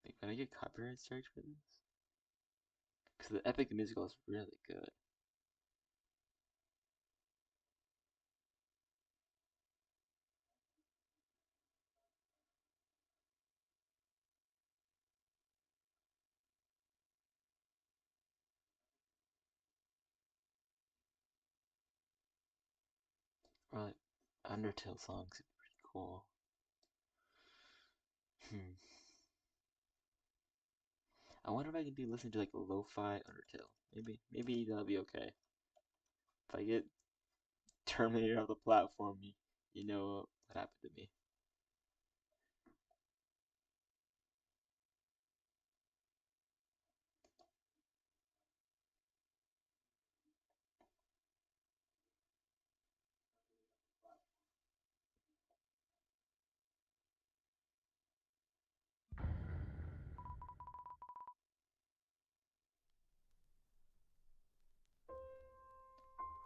Like, can I get copyright strikes for this? Because the Epic musical is really good. Or like Undertale songs would be pretty cool. I wonder if I can do listen to like a lo-fi Undertale. Maybe that'll be okay. If I get terminated off the platform, you know what happened to me.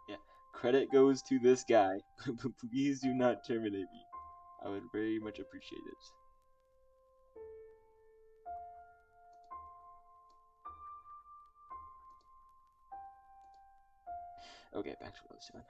Yeah, credit goes to this guy. Please do not terminate me. I would very much appreciate it. Okay, back to what I was doing.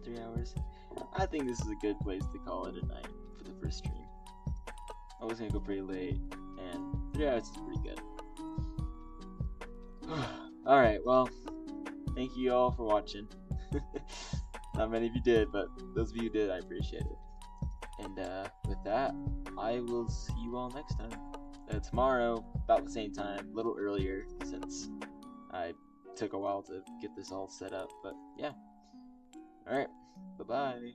3 hours. I think this is a good place to call it a night for the first stream. I was gonna go pretty late, and 3 hours is pretty good. Alright, well, thank you all for watching. Not many of you did, but those of you who did, I appreciate it. And with that, I will see you all next time. Tomorrow, about the same time, a little earlier, since I took a while to get this all set up. But yeah. Alright, bye-bye.